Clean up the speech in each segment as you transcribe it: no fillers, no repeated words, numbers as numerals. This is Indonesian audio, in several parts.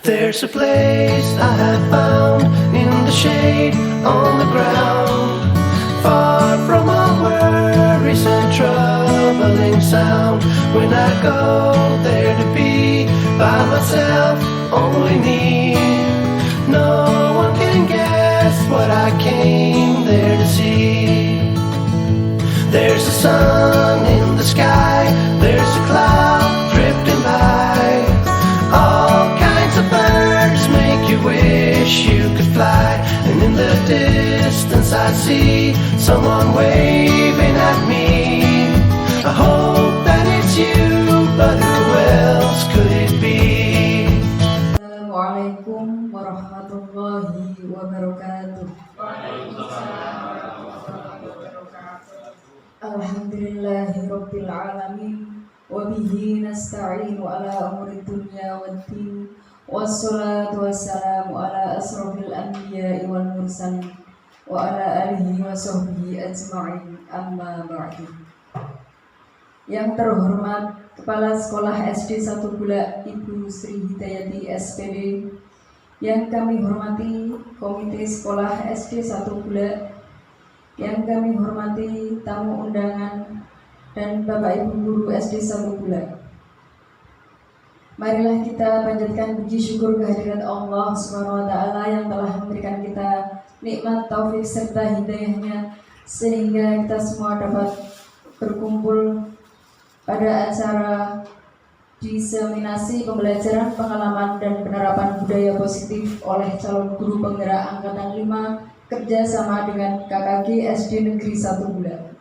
There's a place I have found in the shade on the ground, far from all worries and troubling sound. When I go there to be by myself, only me, no one can guess what I came there to see. There's a sun in the sky, there's a cloud drifting by, all kinds of birds make you wish you could fly. And in the distance I see someone waving at me. I hope that it's you, but who else could it be? Assalamualaikum warahmatullahi wabarakatuh. Alhamdulillahirabbil alamin wa bihi nasta'inu ala umuri dunya waddin wassalatu wassalamu ala asrofil anbiya'i wal mursalin wa ala alihi wa sahbihi ajma'in, amma ba'du. Yang terhormat Kepala Sekolah SD 1 Bulak Ibu Sri Hidayati SPD, yang kami hormati Komite Sekolah SD 1 Bulak, yang kami hormati tamu undangan dan Bapak Ibu Guru SD 1 Bulak. Marilah kita panjatkan puji syukur kehadirat Allah SWT yang telah memberikan kita nikmat taufik serta hidayahnya, sehingga kita semua dapat berkumpul pada acara diseminasi pembelajaran pengalaman dan penerapan budaya positif oleh calon guru penggerak angkatan 5 kerjasama dengan KKG SD Negeri 1 Bulak,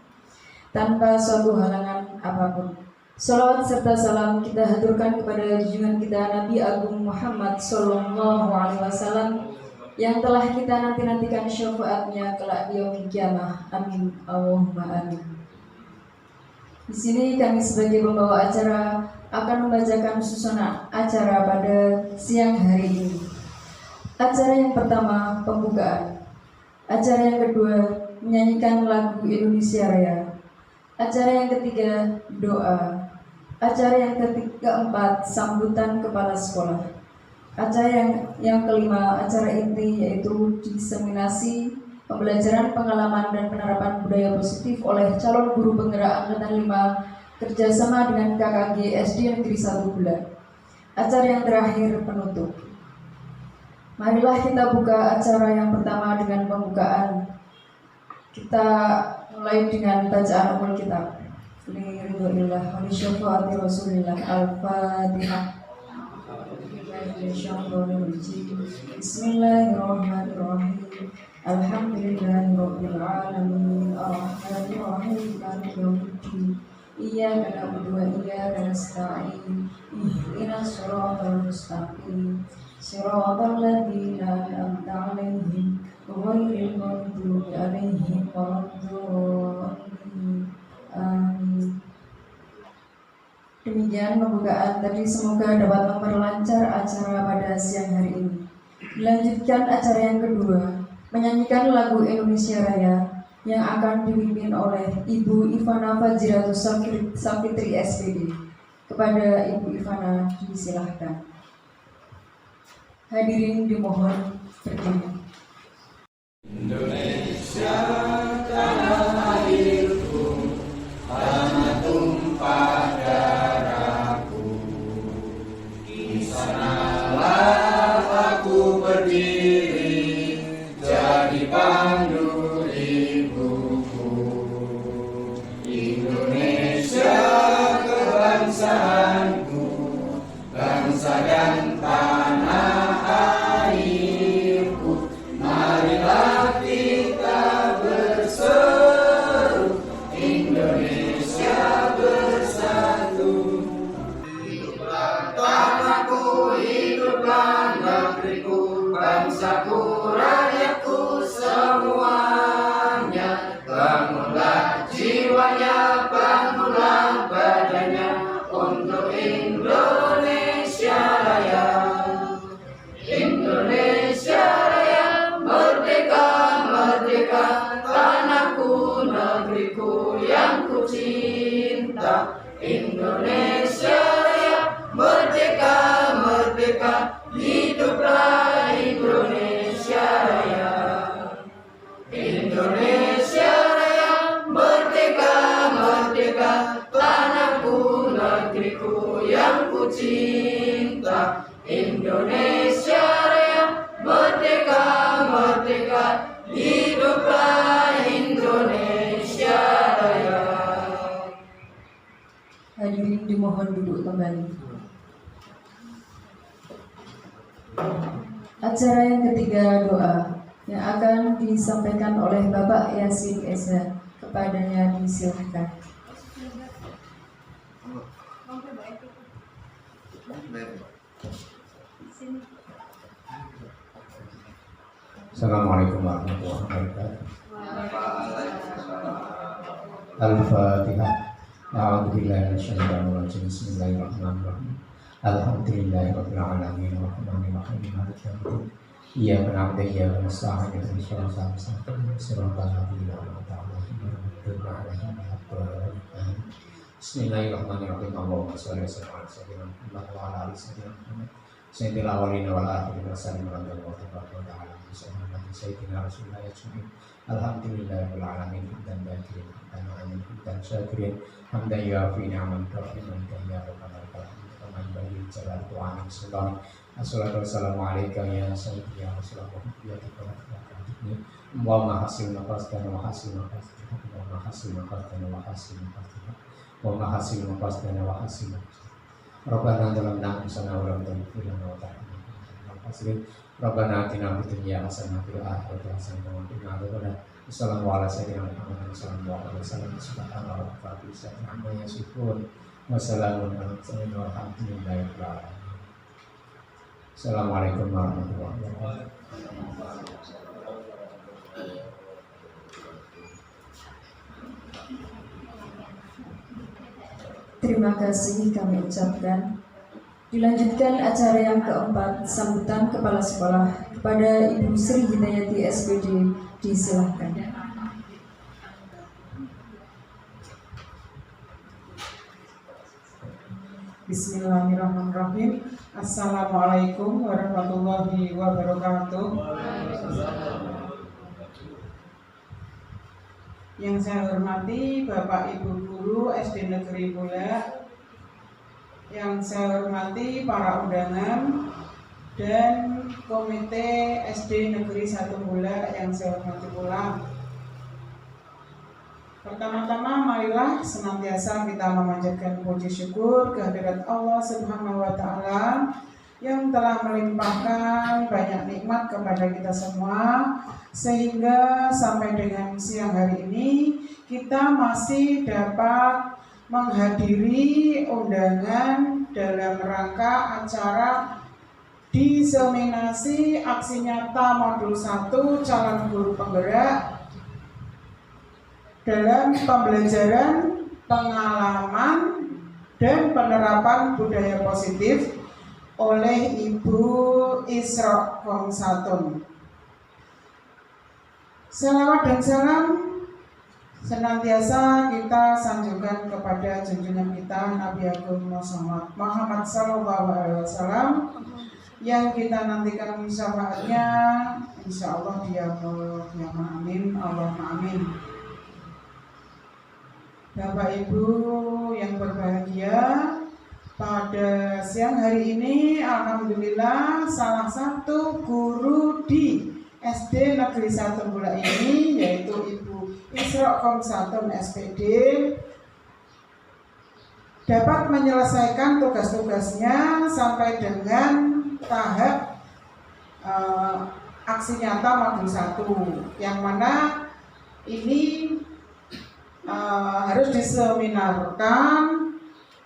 tanpa suatu halangan apapun. Salawat serta salam kita haturkan kepada junjungan kita Nabi Agung Muhammad Sallallahu Alaihi Wasallam yang telah kita nanti-nantikan syafaatnya kelak di yaumil qiyamah. Amin Allahumma amin. Di sini kami sebagai pembawa acara akan membacakan susunan acara pada siang hari ini. Acara yang pertama pembukaan. Acara yang kedua menyanyikan lagu Indonesia Raya. Acara yang ketiga doa. Acara yang keempat sambutan kepala sekolah. Acara yang kelima acara inti, yaitu diseminasi pembelajaran pengalaman dan penerapan budaya positif oleh calon guru penggerak angkatan 5 kerjasama dengan KKG SD Negeri 1 Bulak. Acara yang terakhir penutup. Marilah kita buka acara yang pertama dengan pembukaan. Kita mulai dengan bacaan umul kitab. Liridhoillah wa lisyafaati Rasulillah. Al-Fatihah. Bismillahirrahmanirrahim. Alhamdulillahirabbil alamin. Arrahmanir rahim. Maliki yaumiddin. Iyyaka na'budu wa iyyaka nasta'in. Ihdinas siratal mustaqim. Siratal ladzina an'amta 'alaihim ghairil maghdubi 'alaihim waladdallin. Amin. Demikian pembukaan tadi, semoga dapat memperlancar acara pada siang hari ini. Dilanjutkan acara yang kedua, menyanyikan lagu Indonesia Raya yang akan dipimpin oleh Ibu Ivana Fajiratus Safitri SPD. Kepada Ibu Ivana disilahkan. Hadirin dimohon berdiri. Indonesia tanah airku, tanah tumpah darahku. Di sanalah aku berdiri, jadi pandu ibuku. Indonesia kebangsaanku, bangsa dan tanah airku. Marilah kita berseru, Indonesia bersatu. Hiduplah tanahku, hiduplah negeriku, bangsaku, rakyatku semuanya. Bangunlah jiwanya, bangunlah badannya untuk Indonesia Raya. Indonesia Raya, merdeka, merdeka, tanahku, negeriku yang ku cinta. Indonesia Raya, merdeka, merdeka, hidup Indonesia Raya, merdeka, merdeka, hiduplah Indonesia Raya. Hadirin dimohon duduk kembali. Acara yang ketiga, doa yang akan disampaikan oleh Bapak Yasin Eza. Kepadanya disilahkan. Assalamualaikum warahmatullahi wabarakatuh. Al-Fatihah. A'udzubillahi minasyaitonir rajim. Bismillahirrahmanirrahim. Alhamdulillahirabbil alamin arrahmanir rahim maliki yaumiddin. Iyyaka na'budu wa iyyaka nasta'in ihdinas siratal mustaqim siratal ladzina an'amta 'alaihim ghairil maghdubi 'alaihim. Bismillahirrahmanirrahim. Allahumma shalli ala sayyidina Muhammad wa ala ali sayyidina Muhammad. Sayyidil awwalina wal akhirin wa sallim ala sayyidina Rasulullah ajmain. Alhamdulillahirabbil alamin hamdan katsiran hamdan na'iman hamdan syakirin hamdan yuafi ni'aman katsiran ya rabbana lakal hamdu kama yanbaghi li jalali wajhika sultan. Assalatu wassalamu alayka ya sayyidi ya rasulullah ya tabaraka wa hasil nafasana wa hasil nafasana wa hasil nafasana wa hasil nafasana wa hasil nafasana wa hasil Rabbana zalamna anfusana wa lam taghfir lana wa tarhamna Rabbana atina fid dunya hasanah wa fil akhirati hasanah wa qina adzabannar. Assalamu ala sayyidina Muhammad sallallahu alaihi wasallam. Subhana rabbika rabbil izzati amma yasifun wa salamun alal mursalin walhamdulillahi rabbil alamin. Assalamualaikum warahmatullahi wabarakatuh. Terima kasih kami ucapkan. Dilanjutkan acara yang keempat, sambutan kepala sekolah kepada Ibu Sri Hidayati SPD, disilahkan. Bismillahirrahmanirrahim. Assalamualaikum warahmatullahi wabarakatuh. Yang saya hormati Bapak Ibu Guru SD Negeri Bula, yang saya hormati para undangan dan Komite SD Negeri 1 Bula yang saya hormati pula. Pertama-tama marilah senantiasa kita memanjatkan puji syukur kehadirat Allah Subhanahu wa Ta'ala yang telah melimpahkan banyak nikmat kepada kita semua, sehingga sampai dengan siang hari ini kita masih dapat menghadiri undangan dalam rangka acara diseminasi aksi nyata modul 1 calon guru penggerak dalam pembelajaran, pengalaman, dan penerapan budaya positif oleh Ibu Isra Komsatun. Salawat dan salam senantiasa kita sanjungkan kepada junjungan kita Nabi Agung Muhammad Sallallahu Alaihi Wasallam yang kita nantikan syafaatnya, insya Allah dia amin, Allahumma amin. Bapak Ibu yang berbahagia, pada siang hari ini alhamdulillah salah satu guru di SD Negeri 1 Bula ini, yaitu Ibu Isra Komsatun SPD, dapat menyelesaikan tugas-tugasnya sampai dengan tahap aksi nyata modul 1, yang mana ini harus diseminarkan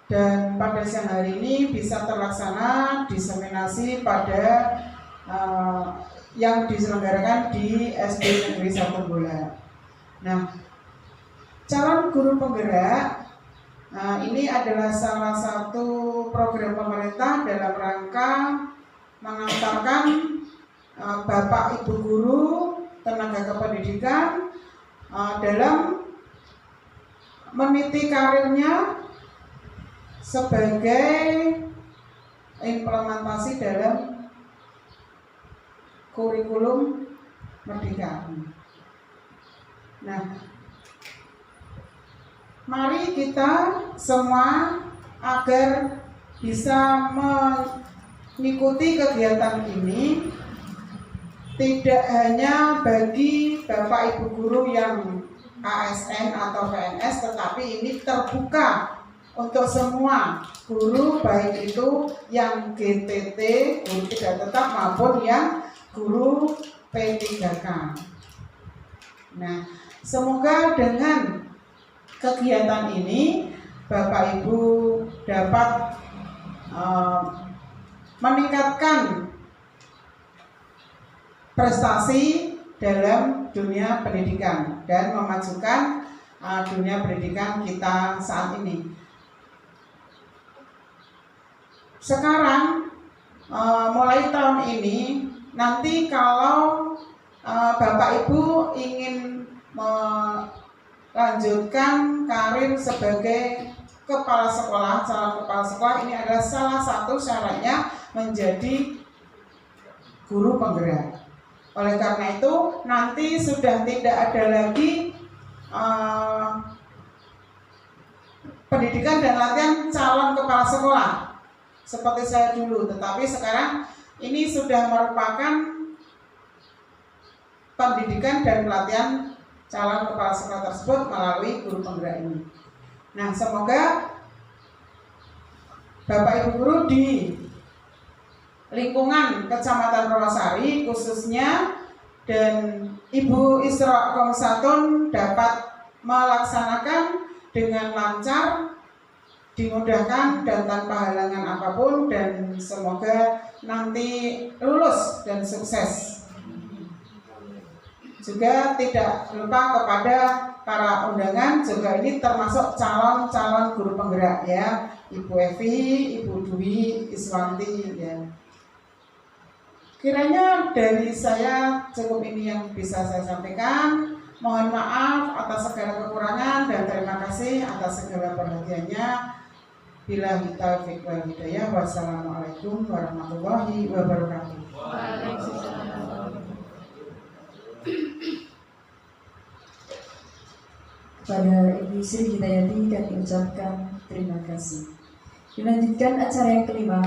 dan pada siang hari ini bisa terlaksana diseminasi pada yang diselenggarakan di SD Negeri 1 Bula. Nah, calon guru penggerak ini adalah salah satu program pemerintah dalam rangka mengantarkan Bapak Ibu guru, tenaga kependidikan dalam meniti karirnya sebagai implementasi dalam kurikulum merdeka. Nah, mari kita semua agar bisa mengikuti kegiatan ini tidak hanya bagi Bapak Ibu guru yang ASN atau PNS, tetapi ini terbuka untuk semua guru, baik itu yang GTT, guru tidak tetap, maupun yang guru P3K. Nah, semoga dengan kegiatan ini Bapak Ibu dapat meningkatkan prestasi dalam dunia pendidikan dan memajukan dunia pendidikan kita saat ini. Sekarang mulai tahun ini, nanti kalau Bapak Ibu ingin melanjutkan karir sebagai kepala sekolah, calon kepala sekolah, ini adalah salah satu syaratnya menjadi guru penggerak. Oleh karena itu, nanti sudah tidak ada lagi pendidikan dan latihan calon kepala sekolah seperti saya dulu, tetapi sekarang ini sudah merupakan pendidikan dan pelatihan calon kepala sekolah tersebut melalui guru penggerak ini. Nah, semoga Bapak Ibu guru di lingkungan Kecamatan Rawasari khususnya dan Ibu Isra Komsatun dapat melaksanakan dengan lancar, dimudahkan dan tanpa halangan apapun, dan semoga nanti lulus dan sukses. Juga tidak lupa kepada para undangan, juga ini termasuk calon-calon guru penggerak ya, Ibu Evi, Ibu Dwi, Iswanti ya. Kiranya dari saya cukup ini yang bisa saya sampaikan. Mohon maaf atas segala kekurangan dan terima kasih atas segala perhatiannya. Billahi taufiq wal hidayah. Wassalamualaikum warahmatullahi wabarakatuh. Kepada Ibu Sri Hidayati kami ucapkan terima kasih. Dilanjutkan acara yang kelima,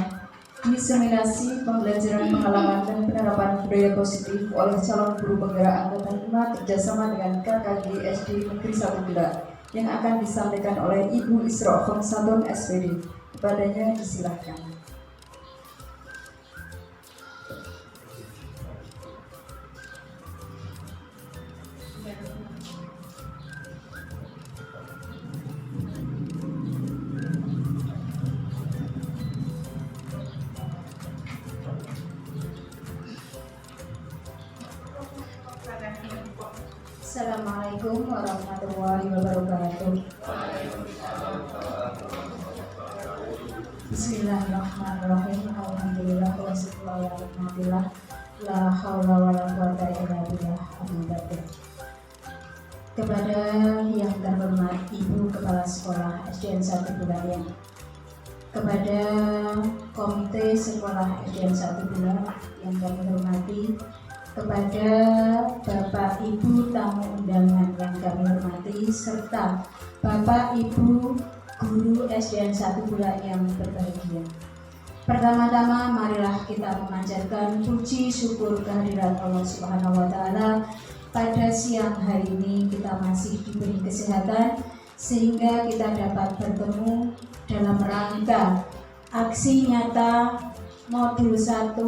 diseminasi pembelajaran pengalaman dan penerapan budaya positif oleh calon guru penggerak angkatan 5 kerjasama dengan KKG SD Negeri 1 Bila yang akan disampaikan oleh Ibu Isra Komsatun SPD. Kepadanya disilahkan. Assalamualaikum warahmatullahi wabarakatuh. Bismillahirrahmanirrahim. Alhamdulillah wassalatu wassalamu la haula wala quwwata illa billah. Kepada yang terhormat Ibu Kepala Sekolah SDN 1 Bularian, kepada Komite Sekolah SDN 1 Bularian yang kami hormati, kepada Bapak Ibu tamu undangan yang kami hormati, serta Bapak Ibu guru SDN 1 Bulak yang berbahagia. Pertama-tama marilah kita memanjatkan puji syukur kehadirat Allah Subhanahu wa taala. Pada siang hari ini kita masih diberi kesehatan sehingga kita dapat bertemu dalam rangka aksi nyata Modul 1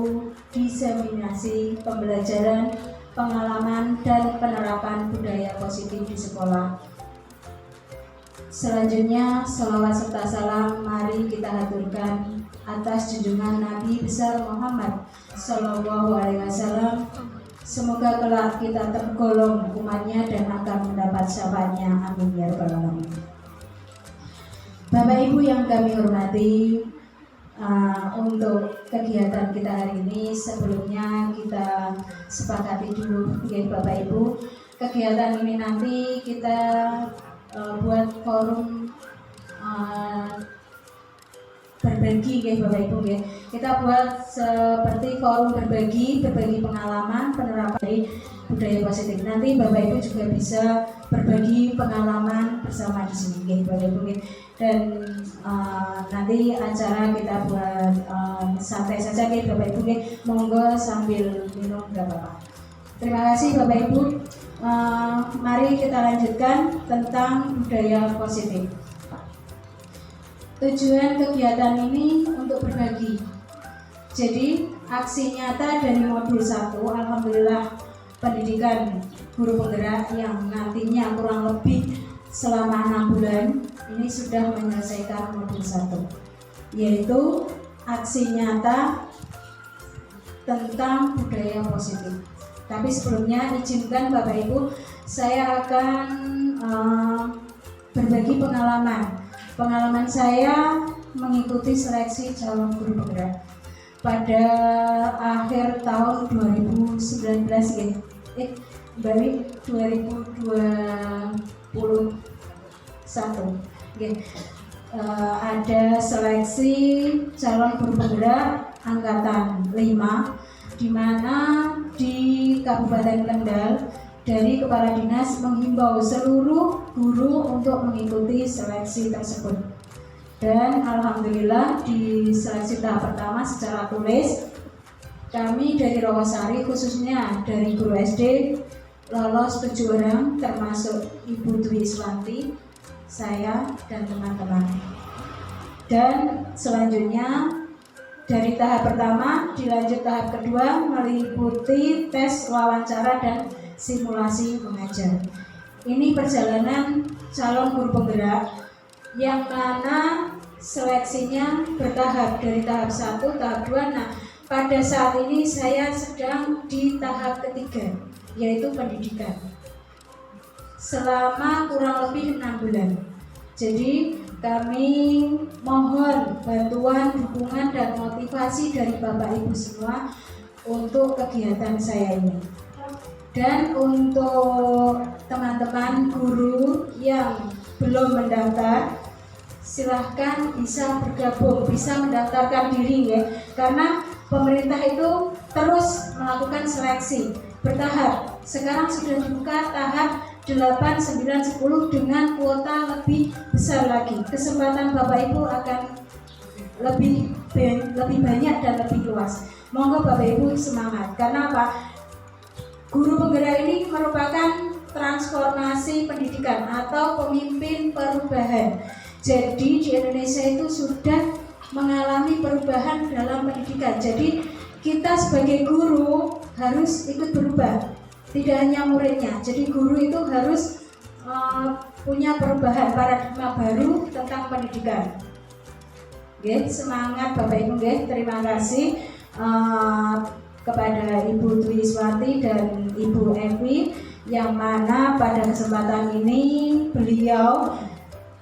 diseminasi pembelajaran, pengalaman, dan penerapan budaya positif di sekolah. Selanjutnya, sholawat serta salam mari kita haturkan atas junjungan Nabi besar Muhammad Sallallahu Alaihi Wasallam. Semoga kelak kita tergolong umatnya dan akan mendapat syafaatnya. Amin ya rabbal alamin. Bapak Ibu yang kami hormati, untuk kegiatan kita hari ini sebelumnya kita sepakati dulu ya Bapak Ibu, kegiatan ini nanti kita buat forum berbagi ya Bapak Ibu ya. Kita buat seperti forum berbagi pengalaman penerapan budaya positif. Nanti Bapak Ibu juga bisa berbagi pengalaman bersama di sini ya Bapak Ibu ya. dan nanti acara kita buat santai saja gitu Bapak Ibu, monggo sambil minum gak apa-apa. Terima kasih Bapak Ibu. Mari kita lanjutkan tentang budaya positif. Tujuan kegiatan ini untuk berbagi. Jadi aksi nyata dari modul 1, alhamdulillah pendidikan guru penggerak yang nantinya kurang lebih selama 6 bulan ini sudah menyelesaikan modul 1, yaitu aksi nyata tentang budaya positif. Tapi sebelumnya izinkan Bapak Ibu, saya akan berbagi pengalaman saya mengikuti seleksi calon guru penggerak pada akhir tahun 2019 2021 ada seleksi calon guru penggerak angkatan 5 di mana di Kabupaten Kendal dari Kepala Dinas menghimbau seluruh guru untuk mengikuti seleksi tersebut. Dan alhamdulillah di seleksi tahap pertama secara tulis kami dari Rawasari khususnya dari guru SD lolos 7 orang termasuk Ibu Dwi Iswanti, saya dan teman-teman. Dan selanjutnya dari tahap pertama dilanjut tahap kedua meliputi tes wawancara dan simulasi mengajar. Ini perjalanan calon guru penggerak yang mana seleksinya bertahap dari tahap 1, tahap 2. Nah, pada saat ini saya sedang di tahap ketiga, yaitu pendidikan. Selama kurang lebih 6 bulan. Jadi kami mohon bantuan, dukungan, dan motivasi dari Bapak Ibu semua untuk kegiatan saya ini. Dan untuk teman-teman guru yang belum mendaftar, silahkan bisa bergabung, bisa mendaftarkan diri ya. Karena pemerintah itu terus melakukan seleksi bertahap. Sekarang sudah dibuka tahap 8, 9, 10 dengan kuota lebih besar lagi. Kesempatan Bapak Ibu akan lebih banyak dan lebih luas. Monggo Bapak Ibu semangat. Karena apa? Guru penggerak ini merupakan transformasi pendidikan atau pemimpin perubahan. Jadi di Indonesia itu sudah mengalami perubahan dalam pendidikan. Jadi kita sebagai guru harus ikut berubah. Tidak hanya muridnya, jadi guru itu harus punya perubahan paradigma baru tentang pendidikan. Semangat Bapak Ibu, terima kasih kepada Ibu Dwi Iswanti dan Ibu Evi yang mana pada kesempatan ini beliau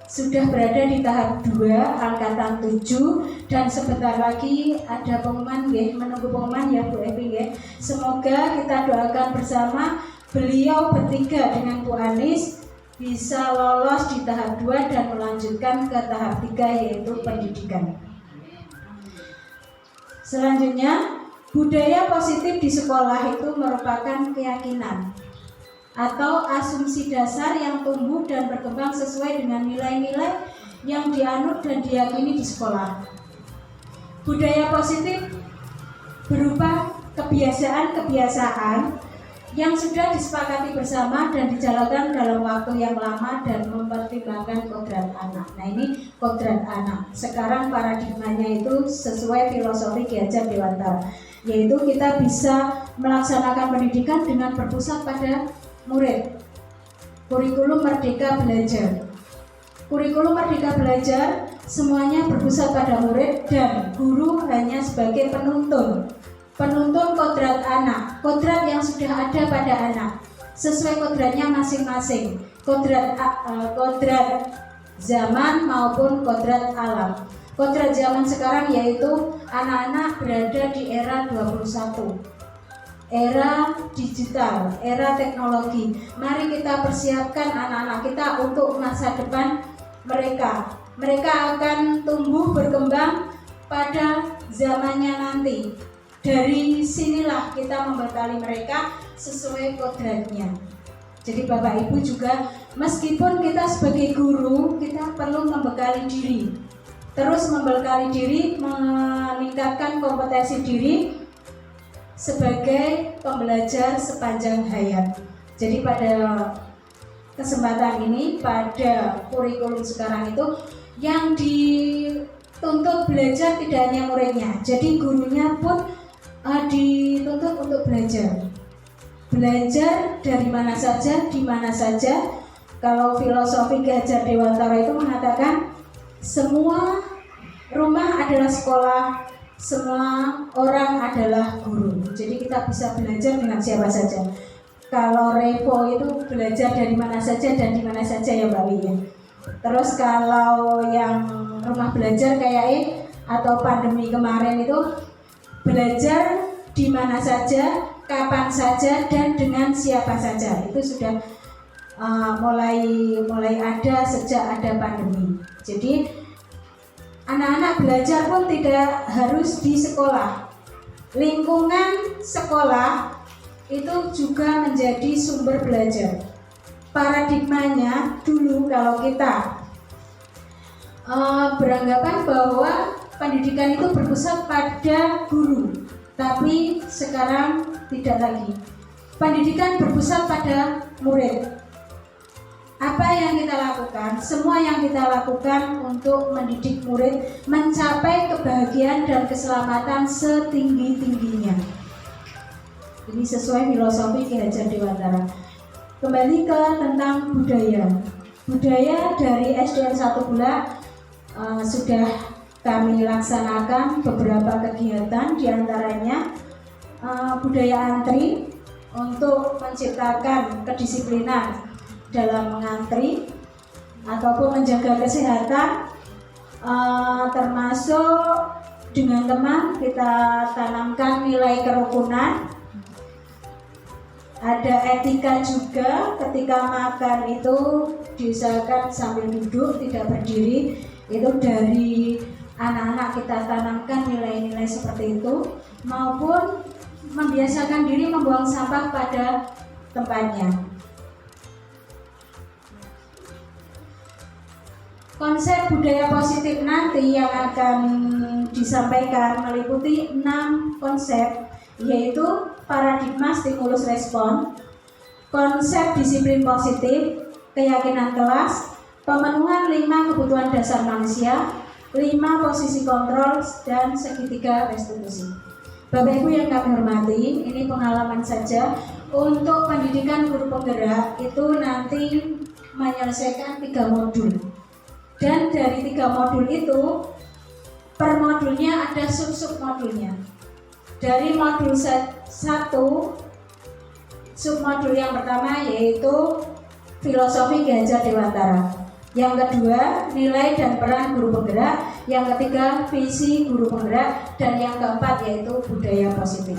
sudah berada di tahap 2 angkatan 7 dan sebentar lagi ada pengumuman menunggu pengumuman ya Bu Evi Semoga kita doakan bersama beliau bertiga dengan Bu Anis bisa lolos di tahap 2 dan melanjutkan ke tahap 3 yaitu pendidikan. Selanjutnya, budaya positif di sekolah itu merupakan keyakinan atau asumsi dasar yang tumbuh dan berkembang sesuai dengan nilai-nilai yang dianut dan diyakini di sekolah. Budaya positif berupa kebiasaan-kebiasaan yang sudah disepakati bersama dan dijalankan dalam waktu yang lama dan mempertimbangkan kodrat anak. Nah ini kodrat anak. Sekarang paradigmanya itu sesuai filosofi Ki Hajar Dewantara, yaitu kita bisa melaksanakan pendidikan dengan berpusat pada murid. Kurikulum Merdeka Belajar. Kurikulum Merdeka Belajar semuanya berpusat pada murid dan guru hanya sebagai penuntun kodrat anak, kodrat yang sudah ada pada anak, sesuai kodratnya masing-masing, kodrat zaman maupun kodrat alam. Kodrat zaman sekarang yaitu anak-anak berada di era 21, era digital, era teknologi. Mari kita persiapkan anak-anak kita untuk masa depan mereka. Mereka akan tumbuh berkembang pada zamannya nanti. Dari sinilah kita membekali mereka sesuai kodratnya. Jadi Bapak Ibu juga meskipun kita sebagai guru, kita perlu membekali diri. Terus membekali diri, meningkatkan kompetensi diri sebagai pembelajar sepanjang hayat. Jadi pada kesempatan ini, pada kurikulum sekarang itu yang dituntut belajar tidak hanya muridnya, jadi gurunya pun dituntut untuk belajar dari mana saja, di mana saja. Kalau filosofi Ki Hajar Dewantara itu mengatakan semua rumah adalah sekolah, semua orang adalah guru. Jadi kita bisa belajar dengan siapa saja. Kalau Revo itu belajar dari mana saja dan di mana saja ya Mbak Wi ya. Terus kalau yang rumah belajar kayak atau pandemi kemarin itu belajar di mana saja, kapan saja, dan dengan siapa saja. Itu sudah mulai ada sejak ada pandemi. Jadi anak-anak belajar pun tidak harus di sekolah. Lingkungan sekolah itu juga menjadi sumber belajar. Paradigmanya dulu kalau kita beranggapan bahwa pendidikan itu berpusat pada guru, tapi sekarang tidak lagi. Pendidikan berpusat pada murid. Apa yang kita lakukan? Semua yang kita lakukan untuk mendidik murid mencapai kebahagiaan dan keselamatan setinggi-tingginya. Ini sesuai filosofi Ki Hajar Dewantara. Kembali ke tentang budaya. Budaya dari SDN 1 Bulak sudah kami laksanakan beberapa kegiatan, diantaranya budaya antri untuk menciptakan kedisiplinan dalam mengantri ataupun menjaga kesehatan, termasuk dengan teman kita tanamkan nilai kerukunan. Ada etika juga, ketika makan itu diusahakan sambil duduk, tidak berdiri. Itu dari anak-anak kita tanamkan nilai-nilai seperti itu, maupun membiasakan diri membuang sampah pada tempatnya. Konsep budaya positif nanti yang akan disampaikan meliputi 6 konsep, yaitu paradigma stimulus respon, konsep disiplin positif, keyakinan kelas, pemenuhan 5 kebutuhan dasar manusia, 5 posisi kontrol, dan segitiga restitusi. Bapak Ibu yang kami hormati, ini pengalaman saja. Untuk pendidikan guru penggerak itu nanti menyelesaikan 3 modul. Dan dari 3 modul itu, per modulnya ada sub-sub modulnya. Dari modul 1, submodul yang pertama yaitu filosofi Ki Hajar Dewantara. Yang kedua, nilai dan peran guru penggerak. Yang ketiga, visi guru penggerak. Dan yang keempat yaitu budaya positif.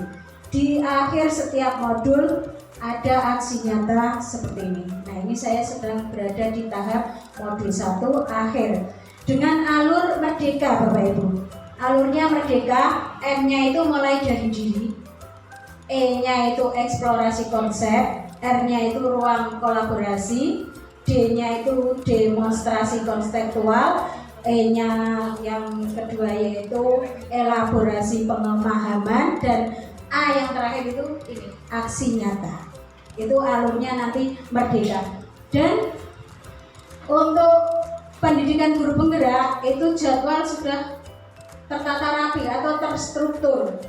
Di akhir setiap modul ada aksi nyata seperti ini. Nah, ini saya sedang berada di tahap modul 1 akhir dengan alur merdeka, Bapak Ibu. Alurnya merdeka, M-nya itu mulai dari diri, E-nya itu eksplorasi konsep, R-nya itu ruang kolaborasi, D-nya itu demonstrasi konseptual, E-nya yang kedua yaitu elaborasi pemahaman, dan A yang terakhir itu ini, aksi nyata. Itu alurnya nanti merdeka. Dan untuk pendidikan guru penggerak itu jadwal sudah tertata rapi atau terstruktur.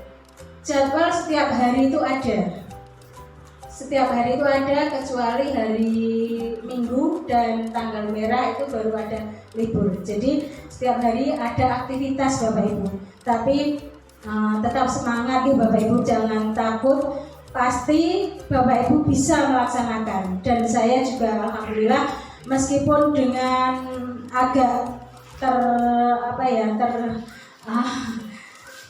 Jadwal setiap hari itu ada. Setiap hari itu ada kecuali hari Minggu dan tanggal merah itu baru ada libur. Jadi setiap hari ada aktivitas Bapak Ibu. Tapi tetap semangat ya Bapak Ibu, jangan takut. Pasti Bapak Ibu bisa melaksanakan. Dan saya juga alhamdulillah meskipun dengan agak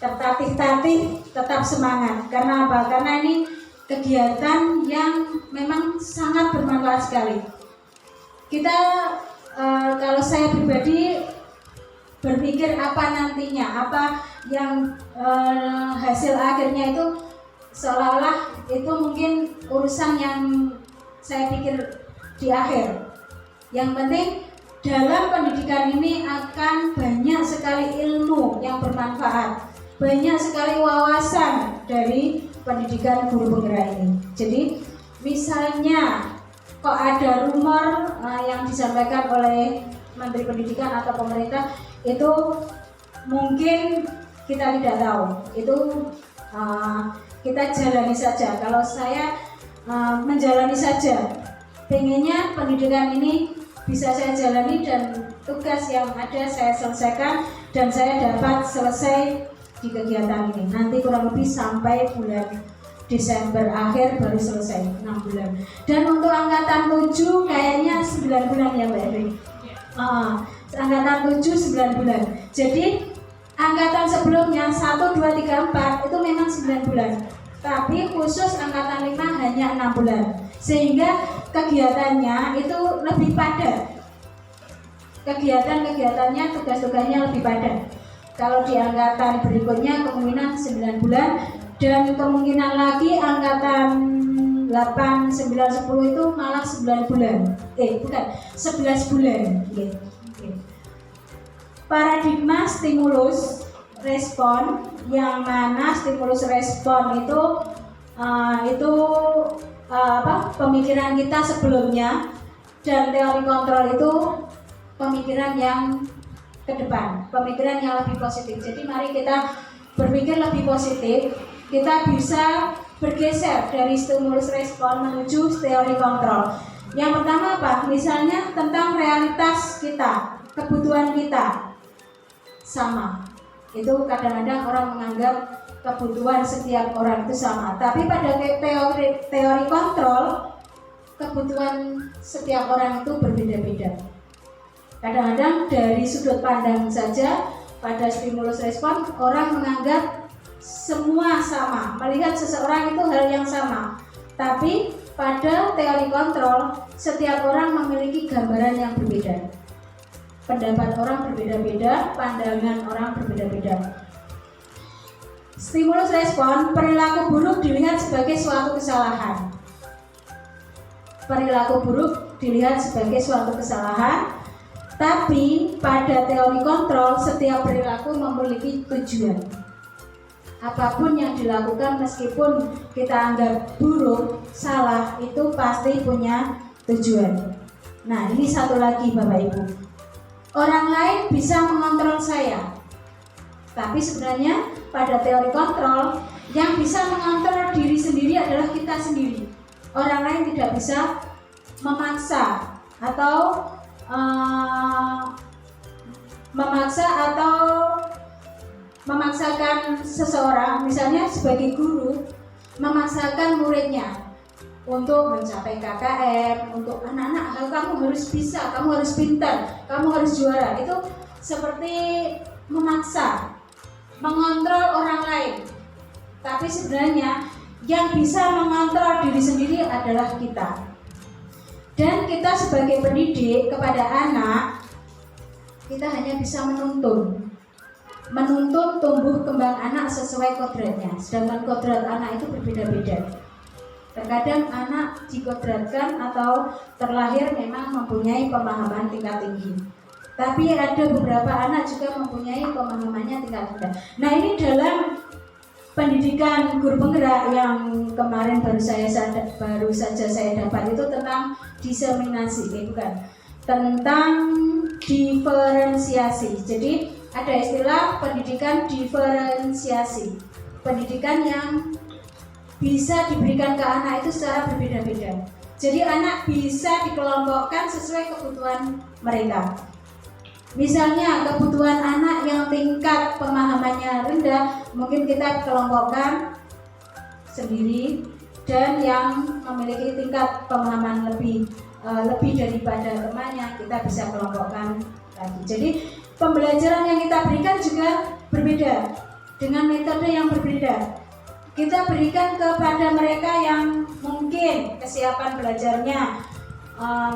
tertatih-tatih tetap semangat. Karena apa? Karena ini kegiatan yang memang sangat bermanfaat sekali. Kita kalau saya pribadi berpikir apa nantinya, apa yang hasil akhirnya itu seolah-olah itu mungkin urusan yang saya pikir di akhir. Yang penting dalam pendidikan ini akan banyak sekali ilmu yang bermanfaat, banyak sekali wawasan dari pendidikan guru penggerak ini. Jadi misalnya kok ada rumor yang disampaikan oleh Menteri Pendidikan atau pemerintah, itu mungkin kita tidak tahu, itu kita jalani saja. Kalau saya menjalani saja, pengennya pendidikan ini bisa saya jalani dan tugas yang ada saya selesaikan dan saya dapat selesai di kegiatan ini. Nanti kurang lebih sampai bulan Desember akhir baru selesai, 6 bulan. Dan untuk angkatan 7 kayaknya 9 bulan ya Mbak Edwin. Angkatan 7 9 bulan. Jadi angkatan sebelumnya 1, 2, 3, 4 itu memang 9 bulan. Tapi khusus angkatan 5 hanya 6 bulan. Sehingga kegiatannya itu lebih padat. Kegiatannya, tugas-tugasnya lebih padat. Kalau di angkatan berikutnya kemungkinan 9 bulan dan kemungkinan lagi angkatan 8, 9, 10 itu malah 9 bulan. 11 bulan. Paradigma stimulus respon, yang mana stimulus respon itu pemikiran kita sebelumnya, dan teori kontrol itu pemikiran yang ke depan, pemikiran yang lebih positif. Jadi mari kita berpikir lebih positif, kita bisa bergeser dari stimulus respon menuju teori kontrol. Yang pertama apa? Misalnya tentang realitas kita, kebutuhan kita sama. Itu kadang-kadang orang menganggap kebutuhan setiap orang itu sama, tapi pada teori kontrol kebutuhan setiap orang itu berbeda-beda. Kadang-kadang dari sudut pandang saja pada stimulus respon orang menganggap semua sama, melihat seseorang itu hal yang sama. Tapi pada teori kontrol setiap orang memiliki gambaran yang berbeda. Pendapat orang berbeda-beda, pandangan orang berbeda-beda. Stimulus respon, perilaku buruk dilihat sebagai suatu kesalahan. Perilaku buruk dilihat sebagai suatu kesalahan, tapi pada teori kontrol setiap perilaku memiliki tujuan. Apapun yang dilakukan meskipun kita anggap buruk, salah, itu pasti punya tujuan. Nah, ini satu lagi Bapak Ibu. Orang lain bisa mengontrol saya, tapi sebenarnya pada teori kontrol yang bisa mengontrol diri sendiri adalah kita sendiri. Orang lain tidak bisa memaksa atau memaksakan seseorang, misalnya sebagai guru, memaksakan muridnya untuk mencapai KKM, untuk anak-anak, kamu harus bisa, kamu harus pintar, kamu harus juara. Itu seperti memaksa, mengontrol orang lain. Tapi sebenarnya yang bisa mengontrol diri sendiri adalah kita. Dan kita sebagai pendidik kepada anak, kita hanya bisa menuntun tumbuh kembang anak sesuai kodratnya. Sedangkan kodrat anak itu berbeda-beda. Terkadang anak dikodratkan atau terlahir memang mempunyai pemahaman tingkat tinggi, tapi ada beberapa anak juga mempunyai pemahamannya tingkat rendah. Nah, ini dalam pendidikan guru penggerak yang kemarin baru saja saya dapat itu tentang diseminasi, bukan, tentang diferensiasi. Jadi ada istilah pendidikan diferensiasi, pendidikan yang bisa diberikan ke anak itu secara berbeda-beda. Jadi anak bisa dikelompokkan sesuai kebutuhan mereka. Misalnya kebutuhan anak yang tingkat pemahamannya rendah, mungkin kita kelompokkan sendiri, dan yang memiliki tingkat pemahaman lebih daripada temannya kita bisa kelompokkan lagi. Jadi pembelajaran yang kita berikan juga berbeda dengan metode yang berbeda. Kita berikan kepada mereka yang mungkin kesiapan belajarnya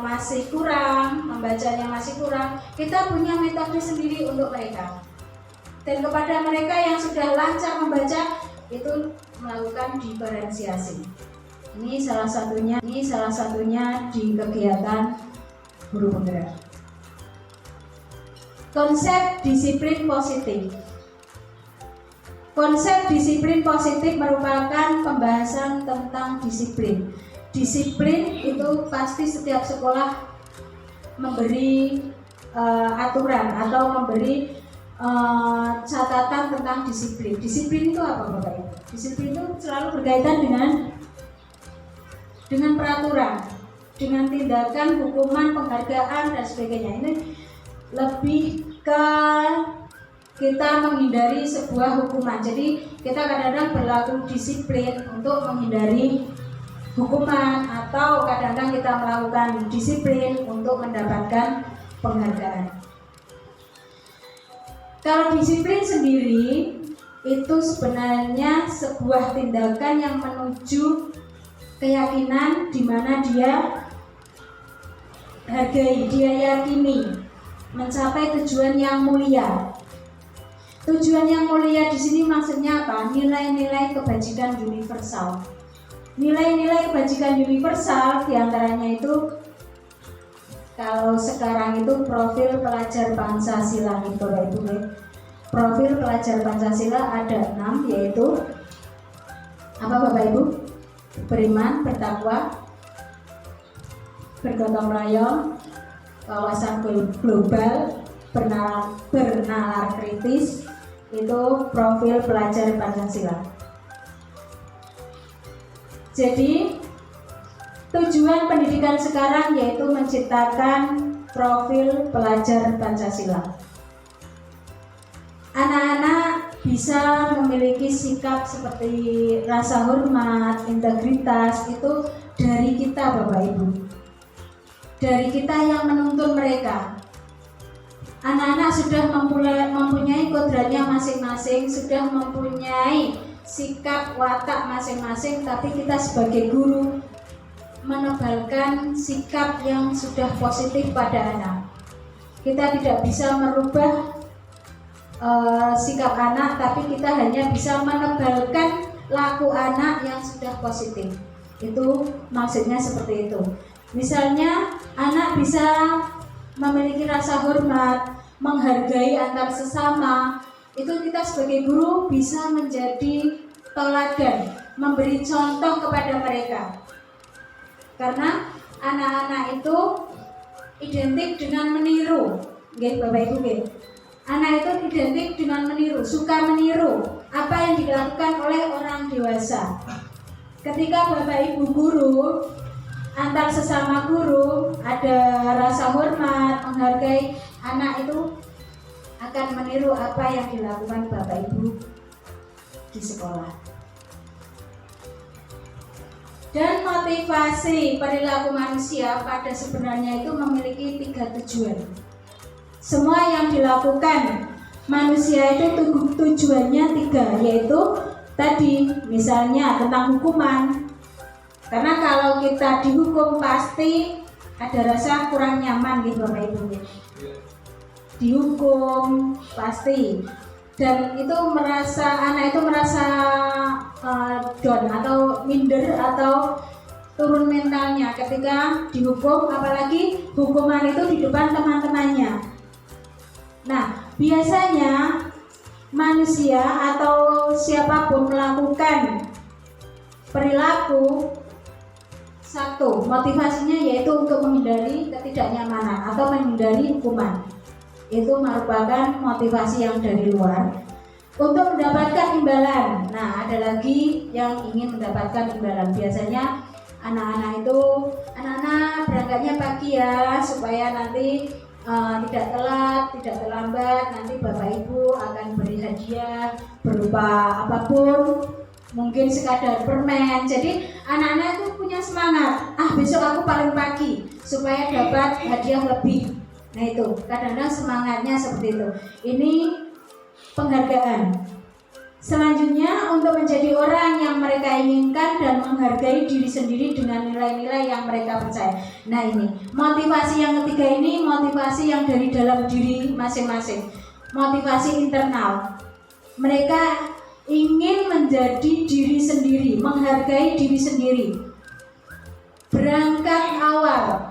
masih kurang, membacanya masih kurang, kita punya metode sendiri untuk mereka. Dan kepada mereka yang sudah lancar membaca, itu melakukan diferensiasi. Ini salah satunya di kegiatan guru penggerak. Konsep disiplin positif. Konsep disiplin positif merupakan pembahasan tentang disiplin. Disiplin itu pasti setiap sekolah memberi aturan atau memberi catatan tentang disiplin. Disiplin itu apa Bapak Ibu? Disiplin itu selalu berkaitan dengan peraturan, dengan tindakan, hukuman, penghargaan dan sebagainya. Ini lebih ke kita menghindari sebuah hukuman. Jadi kita kadang-kadang berlaku disiplin untuk menghindari hukuman, atau kadang-kadang kita melakukan disiplin untuk mendapatkan penghargaan. Kalau disiplin sendiri itu sebenarnya sebuah tindakan yang menuju keyakinan di mana dia hargai, dia yakini mencapai tujuan yang mulia. Tujuan yang mulia di sini maksudnya apa? Nilai-nilai kebajikan universal. Nilai-nilai kebajikan universal diantaranya itu, kalau sekarang itu profil pelajar Pancasila nih Bapak Ibu. Profil pelajar Pancasila ada 6, yaitu apa Bapak Ibu? Beriman, bertakwa, bergotong royong, wawasan global, bernalar kritis. Itu profil pelajar Pancasila. Jadi tujuan pendidikan sekarang yaitu menciptakan profil pelajar Pancasila. Anak-anak bisa memiliki sikap seperti rasa hormat, integritas, itu dari kita Bapak Ibu. Dari kita yang menuntun mereka. Anak-anak sudah mempunyai kodratnya masing-masing, sudah mempunyai sikap watak masing-masing, tapi kita sebagai guru menebalkan sikap yang sudah positif pada anak. Kita tidak bisa merubah sikap anak, tapi kita hanya bisa menebalkan laku anak yang sudah positif. Itu maksudnya seperti itu. Misalnya anak bisa memiliki rasa hormat, menghargai antar sesama. Itu kita sebagai guru bisa menjadi teladan, memberi contoh kepada mereka. Karena anak-anak itu identik dengan meniru. Nggih Bapak Ibu nggih. Anak itu identik dengan meniru, suka meniru apa yang dilakukan oleh orang dewasa. Ketika Bapak Ibu guru, antar sesama guru ada rasa hormat, menghargai, anak itu akan meniru apa yang dilakukan Bapak Ibu di sekolah. Dan motivasi perilaku manusia pada sebenarnya itu memiliki 3 tujuan. Semua yang dilakukan manusia itu tujuannya 3, yaitu tadi misalnya tentang hukuman. Karena kalau kita dihukum pasti ada rasa kurang nyaman gitu Bapak Ibu. Dihukum pasti, dan itu anak itu merasa down atau minder atau turun mentalnya ketika dihukum, apalagi hukuman itu di depan teman-temannya. Nah, biasanya manusia atau siapapun melakukan perilaku, satu, motivasinya yaitu untuk menghindari ketidaknyamanan atau menghindari hukuman. Itu merupakan motivasi yang dari luar. Untuk mendapatkan imbalan, nah ada lagi yang ingin mendapatkan imbalan. Biasanya anak-anak berangkatnya pagi ya, supaya nanti tidak telat, tidak terlambat. Nanti Bapak Ibu akan beri hadiah berupa apapun, mungkin sekadar permen. Jadi anak-anak itu punya semangat, besok aku paling pagi supaya dapat hadiah lebih. Nah itu kadang-kadang semangatnya seperti itu. Ini penghargaan. Selanjutnya, untuk menjadi orang yang mereka inginkan dan menghargai diri sendiri dengan nilai-nilai yang mereka percaya. Nah ini motivasi yang ketiga, ini motivasi yang dari dalam diri masing-masing, motivasi internal. Mereka ingin menjadi diri sendiri, menghargai diri sendiri. Berangkat awal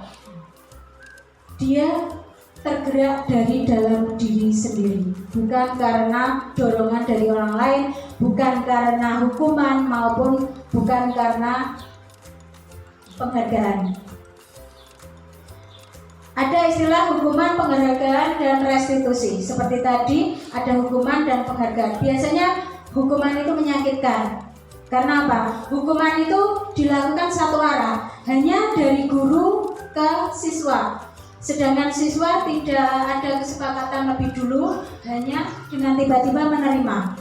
dia tergerak dari dalam diri sendiri, bukan karena dorongan dari orang lain, bukan karena hukuman maupun bukan karena penghargaan. Ada istilah hukuman, penghargaan, dan restitusi. Seperti tadi ada hukuman dan penghargaan. Biasanya hukuman itu menyakitkan. Karena apa? Hukuman itu dilakukan satu arah, hanya dari guru ke siswa. Sedangkan siswa tidak ada kesepakatan lebih dulu, hanya dengan tiba-tiba menerima.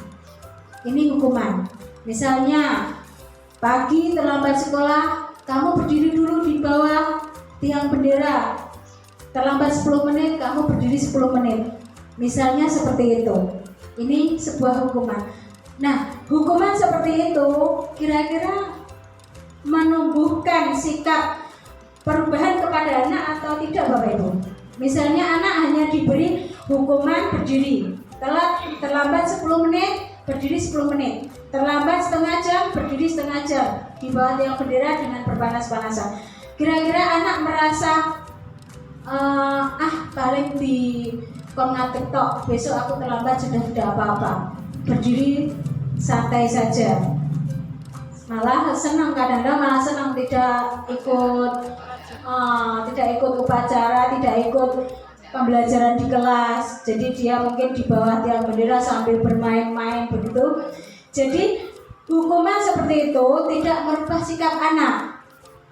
Ini hukuman. Misalnya, pagi terlambat sekolah, kamu berdiri dulu di bawah tiang bendera. Terlambat 10 menit, kamu berdiri 10 menit. Misalnya seperti itu. Ini sebuah hukuman. Nah, hukuman seperti itu kira-kira menumbuhkan sikap perubahan kepada anak atau tidak, Bapak Ibu? Misalnya anak hanya diberi hukuman berdiri, terlambat 10 menit, berdiri 10 menit, terlambat setengah jam, berdiri setengah jam di bawah tiang bendera dengan berpanas-panasan. Kira-kira anak merasa paling di kongatik tok, besok aku terlambat sudah tidak apa-apa, berdiri santai saja. Malah senang, kadang-kadang malah senang tidak ikut upacara, tidak ikut pembelajaran di kelas. Jadi dia mungkin di bawah tiang bendera sambil bermain-main begitu. Jadi hukuman seperti itu tidak merubah sikap anak.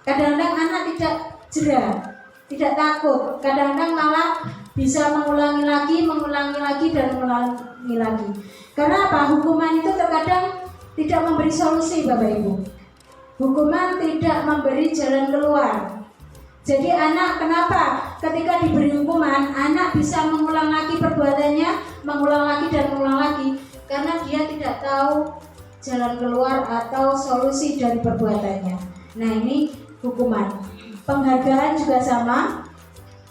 Kadang-kadang anak tidak jera, tidak takut. Kadang-kadang malah bisa mengulangi lagi dan mengulangi lagi. Karena apa? Hukuman itu terkadang tidak memberi solusi, Bapak Ibu. Hukuman tidak memberi jalan keluar. Jadi anak kenapa ketika diberi hukuman, anak bisa mengulang lagi perbuatannya, mengulang lagi dan mengulang lagi, karena dia tidak tahu jalan keluar atau solusi dari perbuatannya. Nah, ini hukuman. Penghargaan juga sama,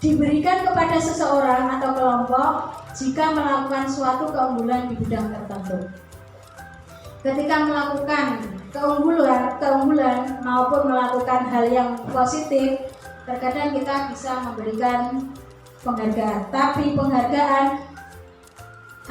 diberikan kepada seseorang atau kelompok jika melakukan suatu keunggulan di bidang tertentu. Ketika melakukan keunggulan maupun melakukan hal yang positif, terkadang kita bisa memberikan penghargaan. Tapi penghargaan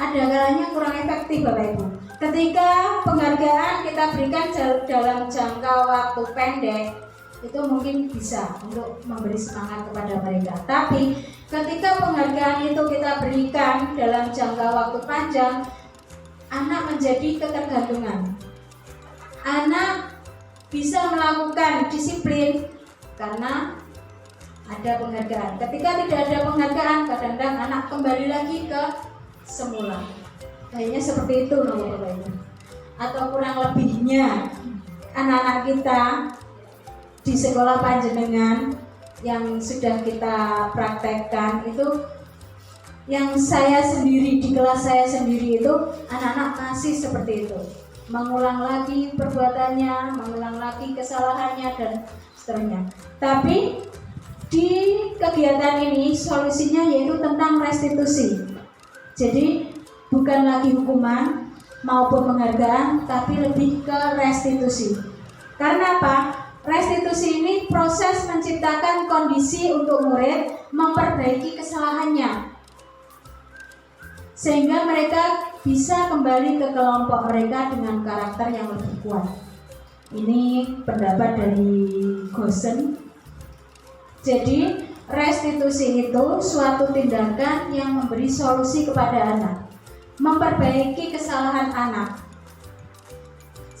ada kalanya kurang efektif, Bapak Ibu. Ketika penghargaan kita berikan dalam jangka waktu pendek, itu mungkin bisa untuk memberi semangat kepada mereka. Tapi ketika penghargaan itu kita berikan dalam jangka waktu panjang, anak menjadi ketergantungan. Anak bisa melakukan disiplin karena ada penghargaan. Ketika tidak ada penghargaan, kadang-kadang anak kembali lagi ke semula. Kayaknya seperti itu, Bapak Ibu. Atau kurang lebihnya anak-anak kita di sekolah panjenengan yang sudah kita praktekkan itu, yang saya sendiri di kelas saya sendiri itu, anak-anak masih seperti itu, mengulang lagi perbuatannya, mengulang lagi kesalahannya dan seterusnya. Tapi di kegiatan ini solusinya yaitu tentang restitusi. Jadi bukan lagi hukuman maupun penghargaan, tapi lebih ke restitusi. Karena apa? Restitusi ini proses menciptakan kondisi untuk murid memperbaiki kesalahannya, sehingga mereka bisa kembali ke kelompok mereka dengan karakter yang lebih kuat. Ini pendapat dari Gosen. Jadi restitusi itu suatu tindakan yang memberi solusi kepada anak, memperbaiki kesalahan anak,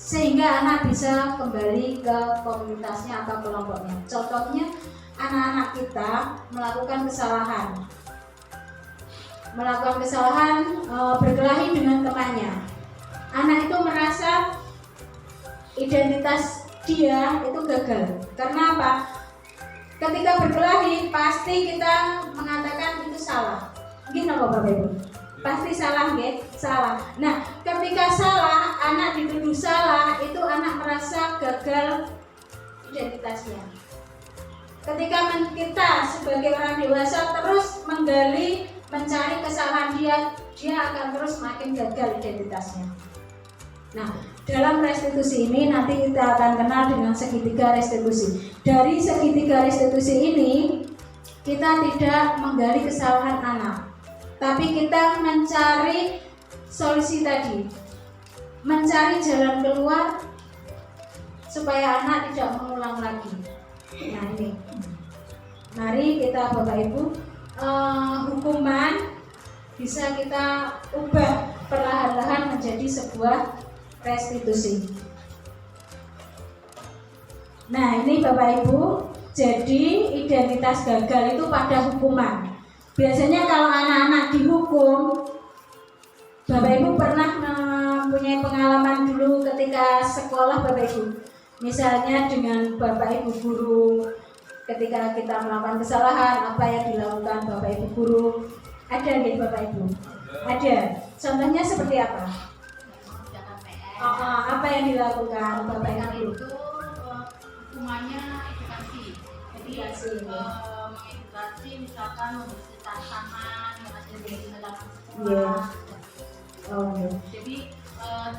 sehingga anak bisa kembali ke komunitasnya atau kelompoknya. Contohnya, anak-anak kita melakukan kesalahan berkelahi dengan temannya. Anak itu merasa identitas dia itu gagal. Karena apa? Ketika berkelahi pasti kita mengatakan itu salah. Mungkin apa, Bapak Ibu? Pasti salah, salah. Nah, ketika salah, anak dituduh salah, itu anak merasa gagal identitasnya. Ketika kita sebagai orang dewasa terus menggali, mencari kesalahan dia akan terus makin gagal identitasnya. Nah, dalam restitusi ini nanti kita akan kenal dengan segitiga restitusi. Dari segitiga restitusi ini kita tidak menggali kesalahan anak, tapi kita mencari solusi tadi, mencari jalan keluar supaya anak tidak mengulang lagi. Nah ini, mari kita Bapak Ibu, hukuman bisa kita ubah perlahan-lahan menjadi sebuah restitusi. Nah ini Bapak Ibu, jadi identitas gagal itu pada hukuman. Biasanya kalau anak-anak dihukum, Bapak Ibu pernah mempunyai pengalaman dulu ketika sekolah Bapak Ibu. Misalnya dengan Bapak Ibu guru, ketika kita melakukan kesalahan, apa yang dilakukan Bapak Ibu guru? Ada nggih Bapak Ibu? Ada. Contohnya seperti apa? Apa yang dilakukan Bapak Ibu? Itu hukumannya edukasi. Mengedukasi misalkan membersihkan taman yang ada di dalam sekolah. Jadi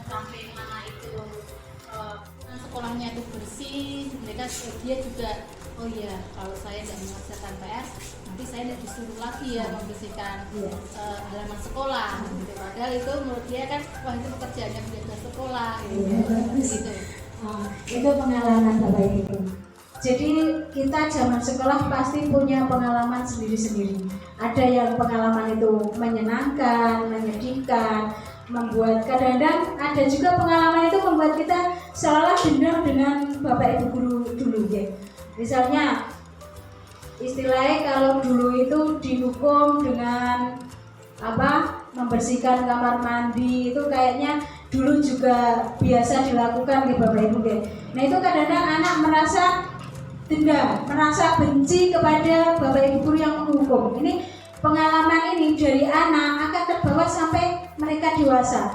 sampai anak itu sekolahnya itu bersih, mereka dia juga oh iya, kalau saya tidak mengerjakan PR, nanti saya tidak disuruh lagi ya membersihkan halaman sekolah. Gitu. Padahal itu menurut dia kan, wah itu pekerjaannya menjaga sekolah. Gitu. Itu pengalaman Bapak Ibu. Jadi kita zaman sekolah pasti punya pengalaman sendiri-sendiri. Ada yang pengalaman itu menyenangkan, menyedihkan, membuat kadang-kadang ada juga pengalaman itu membuat kita seolah dendam dengan Bapak Ibu guru dulu ya. Misalnya istilahnya kalau dulu itu dihukum dengan membersihkan kamar mandi, itu kayaknya dulu juga biasa dilakukan di Bapak Ibu ya. Nah itu kadang-kadang anak merasa dendam, merasa benci kepada Bapak Ibu guru yang menghukum. Ini pengalaman ini dari anak akan terbawa sampai mereka dewasa.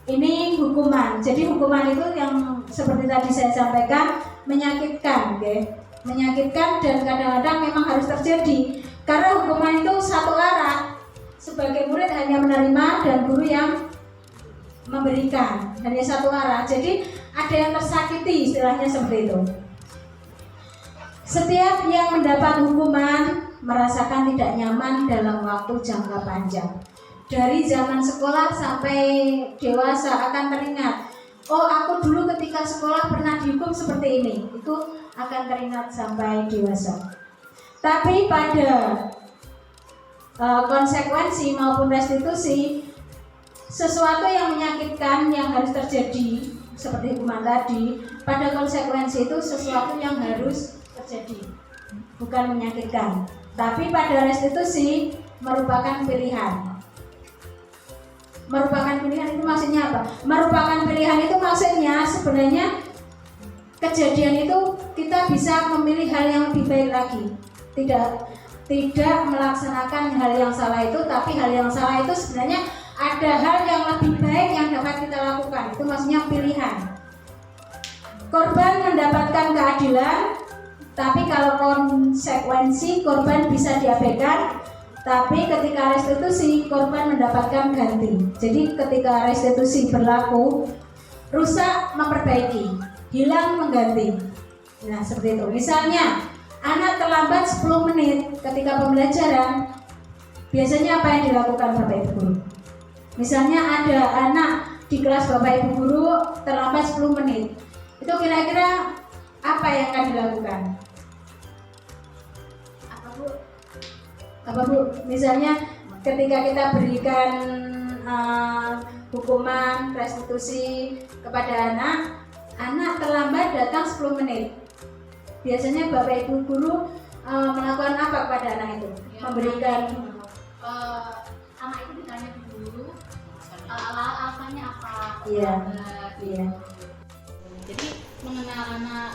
Ini hukuman. Jadi hukuman itu yang seperti tadi saya sampaikan menyakitkan, menyakitkan dan kadang-kadang memang harus terjadi karena hukuman itu satu arah. Sebagai murid hanya menerima dan guru yang memberikan, hanya satu arah. Jadi ada yang tersakiti, istilahnya seperti itu. Setiap yang mendapat hukuman merasakan tidak nyaman dalam waktu jangka panjang. Dari zaman sekolah sampai dewasa akan teringat, oh aku dulu ketika sekolah pernah dihukum seperti ini. Itu akan teringat sampai dewasa. Tapi pada konsekuensi maupun restitusi, sesuatu yang menyakitkan yang harus terjadi seperti hukuman tadi, pada konsekuensi itu sesuatu yang harus terjadi, bukan menyakitkan. Tapi pada restitusi merupakan pilihan. Merupakan pilihan itu maksudnya apa? Merupakan pilihan itu maksudnya sebenarnya kejadian itu kita bisa memilih hal yang lebih baik lagi. Tidak melaksanakan hal yang salah itu, tapi hal yang salah itu sebenarnya ada hal yang lebih baik yang dapat kita lakukan. Itu maksudnya pilihan. Korban mendapatkan keadilan, tapi kalau konsekuensi korban bisa diabaikan. Tapi ketika restitusi korban mendapatkan ganti. Jadi ketika restitusi berlaku, rusak memperbaiki, hilang mengganti. Nah seperti itu. Misalnya anak terlambat 10 menit ketika pembelajaran, biasanya apa yang dilakukan Bapak Ibu guru? Misalnya ada anak di kelas Bapak Ibu guru terlambat 10 menit. Itu kira-kira apa yang akan dilakukan? Apa Bu? Misalnya ketika kita berikan hukuman restitusi kepada anak terlambat datang 10 menit. Biasanya Bapak Ibu guru melakukan apa kepada anak itu? Memberikan anak itu ditanya dulu alasannya apa? Iya. Jadi mengenal anak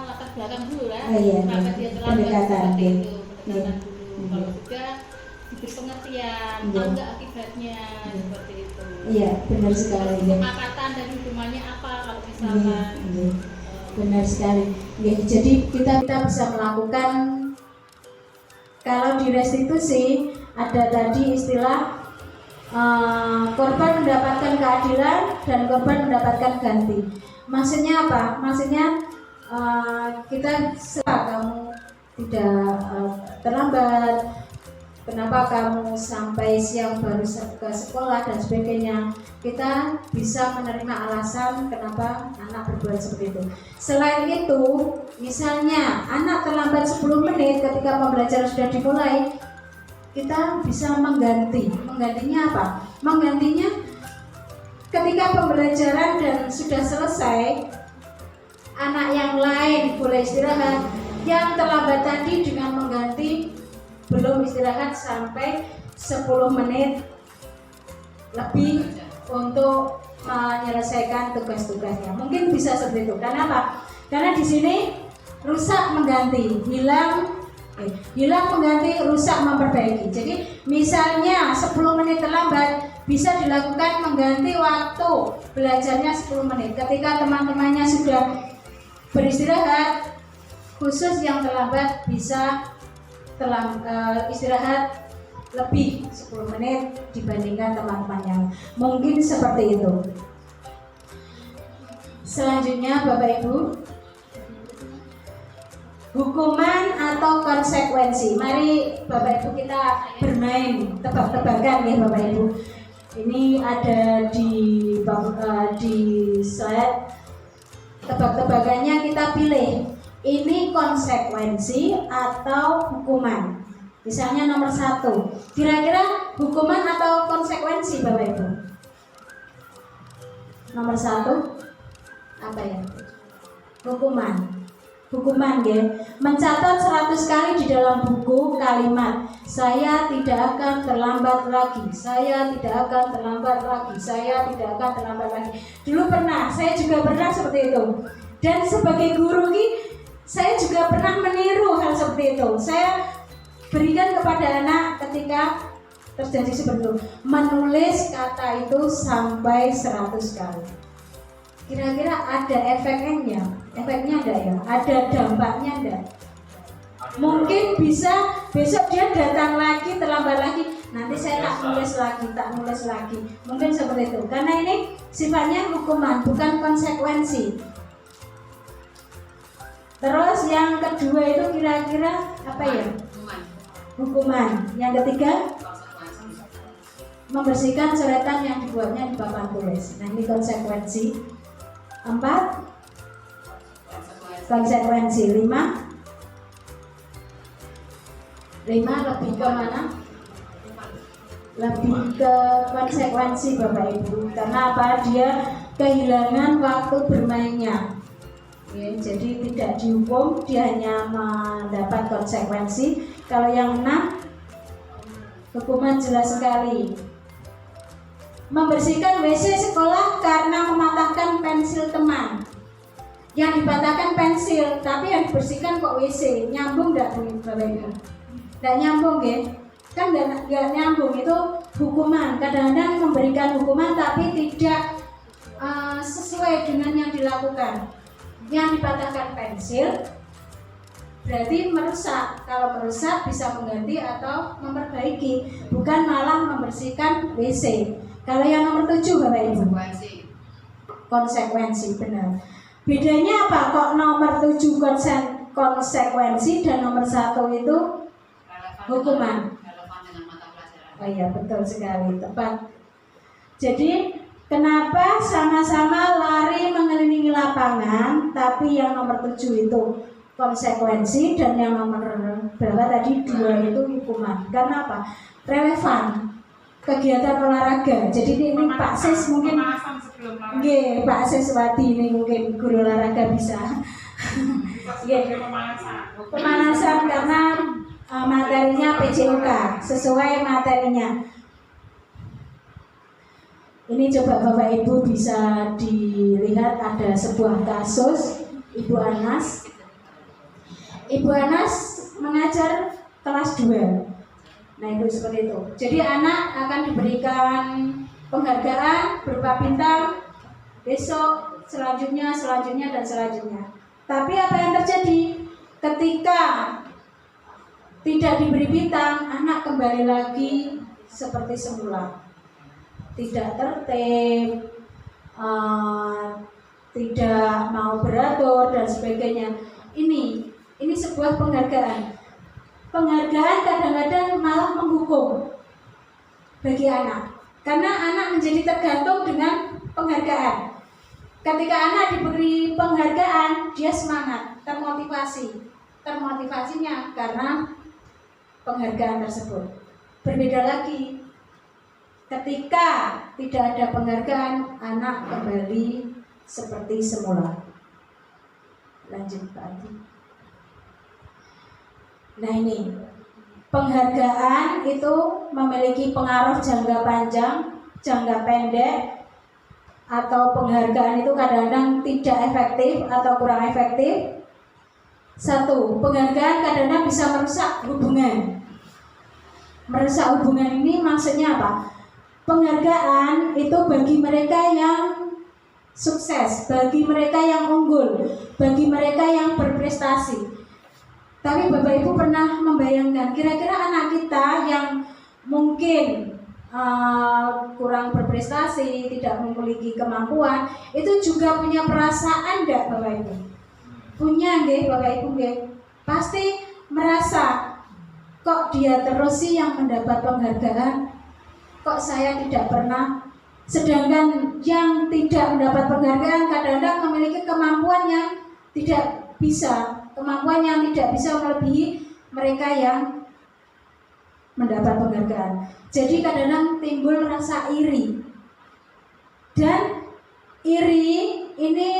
latar belakang dulu lah. Iya. Kenapa dia terlambat Pendekatan, seperti iya. itu? Pendekatan dulu. Kalau juga diberi pengertian, tahu nggak akibatnya seperti itu. Iya, benar sekali. Kesepakatan dan hukumannya apa kalau misalkan. Benar sekali. Ya, jadi kita bisa melakukan, kalau di restitusi ada tadi istilah korban mendapatkan keadilan dan korban mendapatkan ganti. Maksudnya apa? Maksudnya kita kamu tidak terlambat, kenapa kamu sampai siang baru ke sekolah dan sebagainya. Kita bisa menerima alasan kenapa anak berbuat seperti itu. Selain itu, misalnya anak terlambat 10 menit ketika pembelajaran sudah dimulai, kita bisa mengganti. Menggantinya apa? Menggantinya ketika pembelajaran dan sudah selesai, anak yang lain boleh istirahat. Yang terlambat tadi dengan mengganti belum istirahat sampai 10 menit lebih untuk menyelesaikan tugas-tugasnya. Mungkin bisa seperti itu. Karena apa? Karena di sini rusak mengganti, hilang mengganti, rusak memperbaiki. Jadi misalnya 10 menit terlambat, bisa dilakukan mengganti waktu belajarnya 10 menit. Ketika teman-temannya sudah beristirahat, khusus yang terlambat bisa istirahat lebih 10 menit dibandingkan teman-teman yang mungkin seperti itu. Selanjutnya Bapak Ibu, hukuman atau konsekuensi. Mari Bapak Ibu kita bermain tebak-tebakan ya Bapak Ibu. Ini ada di slide. Tebak-tebakannya kita pilih. Ini konsekuensi atau hukuman. Misalnya nomor 1. Kira-kira hukuman atau konsekuensi Bapak Ibu? Nomor 1 apa ya? Hukuman ya. Mencatat 100 kali di dalam buku kalimat saya tidak akan terlambat lagi. Saya tidak akan terlambat lagi. Saya tidak akan terlambat lagi. Dulu pernah, saya juga pernah seperti itu. Dan sebagai guru saya juga pernah meniru hal seperti itu. Saya berikan kepada anak ketika terjadi seperti itu, menulis kata itu sampai 100 kali. Kira-kira ada efeknya? Efeknya ada ya? Ada dampaknya ada? Mungkin bisa besok dia datang lagi, terlambat lagi, nanti saya tak nulis lagi. Mungkin seperti itu. Karena ini sifatnya hukuman, bukan konsekuensi. Terus yang kedua itu kira-kira apa ya? Hukuman. Yang ketiga, membersihkan coretan yang dibuatnya di papan tulis. Nah ini konsekuensi. 4, konsekuensi. 5 lebih ke mana? Lebih ke konsekuensi Bapak Ibu. Karena apa? Dia kehilangan waktu bermainnya. Ya, jadi tidak dihukum, dia hanya mendapat konsekuensi. Kalau yang 6, hukuman jelas sekali. Membersihkan WC sekolah karena mematahkan pensil teman. Yang dipatahkan pensil, tapi yang dibersihkan kok WC. Nyambung enggak Bapak Ibu? Enggak nyambung ya? Kan enggak nyambung, itu hukuman. Kadang-kadang memberikan hukuman tapi tidak sesuai dengan yang dilakukan. Yang dipatahkan pensil berarti merusak. Kalau merusak bisa mengganti atau memperbaiki, bukan malah membersihkan WC. Kalau yang nomor 7 Bapak Ibu, konsekuensi, benar. Bedanya apa? Kok nomor 7 konsekuensi dan nomor 1 itu hukuman? Oh iya, betul sekali, tepat. Jadi kenapa sama-sama lari mengelilingi lapangan, tapi yang nomor 7 itu konsekuensi dan yang nomor berapa tadi 2 itu hukuman? Karena apa? Relevan kegiatan olahraga. Jadi ini Pak Sis mungkin, Pak Siswati ini mungkin guru olahraga bisa. Pemanasan karena materinya PJOK, sesuai materinya. Ini coba Bapak Ibu bisa dilihat, ada sebuah kasus Ibu Anas. Ibu Anas mengajar kelas 2. Nah itu seperti itu. Jadi anak akan diberikan penghargaan berupa bintang besok, selanjutnya dan selanjutnya. Tapi apa yang terjadi? Ketika tidak diberi bintang, anak kembali lagi seperti semula. Tidak tertib, tidak mau beratur dan sebagainya. Ini sebuah penghargaan. penghargaan kadang-kadang malah menghukum bagi anak, karena anak menjadi tergantung dengan penghargaan. Ketika anak diberi penghargaan, dia semangat, termotivasinya karena penghargaan tersebut. Berbeda lagi ketika tidak ada penghargaan, anak kembali seperti semula. Lanjut Pak Adi. Nah ini, penghargaan itu memiliki pengaruh jangka panjang, jangka pendek, atau penghargaan itu kadang-kadang tidak efektif atau kurang efektif. Satu, penghargaan kadang-kadang bisa merusak hubungan. Merusak hubungan ini maksudnya apa? Penghargaan itu bagi mereka yang sukses, bagi mereka yang unggul, bagi mereka yang berprestasi. Tapi Bapak Ibu pernah membayangkan kira-kira anak kita yang mungkin kurang berprestasi, tidak memiliki kemampuan, itu juga punya perasaan enggak Bapak Ibu? Punya nggih Bapak Ibu nggih? Pasti merasa kok dia terus sih yang mendapat penghargaan, kok saya tidak pernah. Sedangkan yang tidak mendapat penghargaan kadang-kadang memiliki kemampuan yang tidak bisa melebihi mereka yang mendapat penghargaan. Jadi kadang-kadang timbul rasa iri. Dan iri ini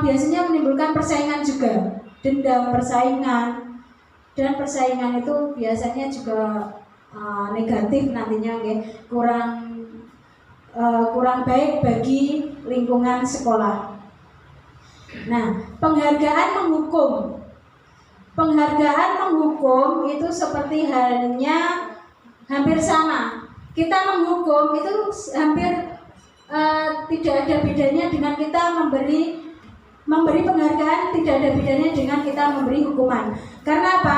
biasanya menimbulkan persaingan juga, dendam, persaingan. Dan persaingan itu biasanya juga negatif nantinya, kurang baik bagi lingkungan sekolah. Nah, penghargaan menghukum itu seperti halnya hampir sama. Kita menghukum itu hampir tidak ada bedanya dengan kita memberi penghargaan, tidak ada bedanya dengan kita memberi hukuman. Karena apa?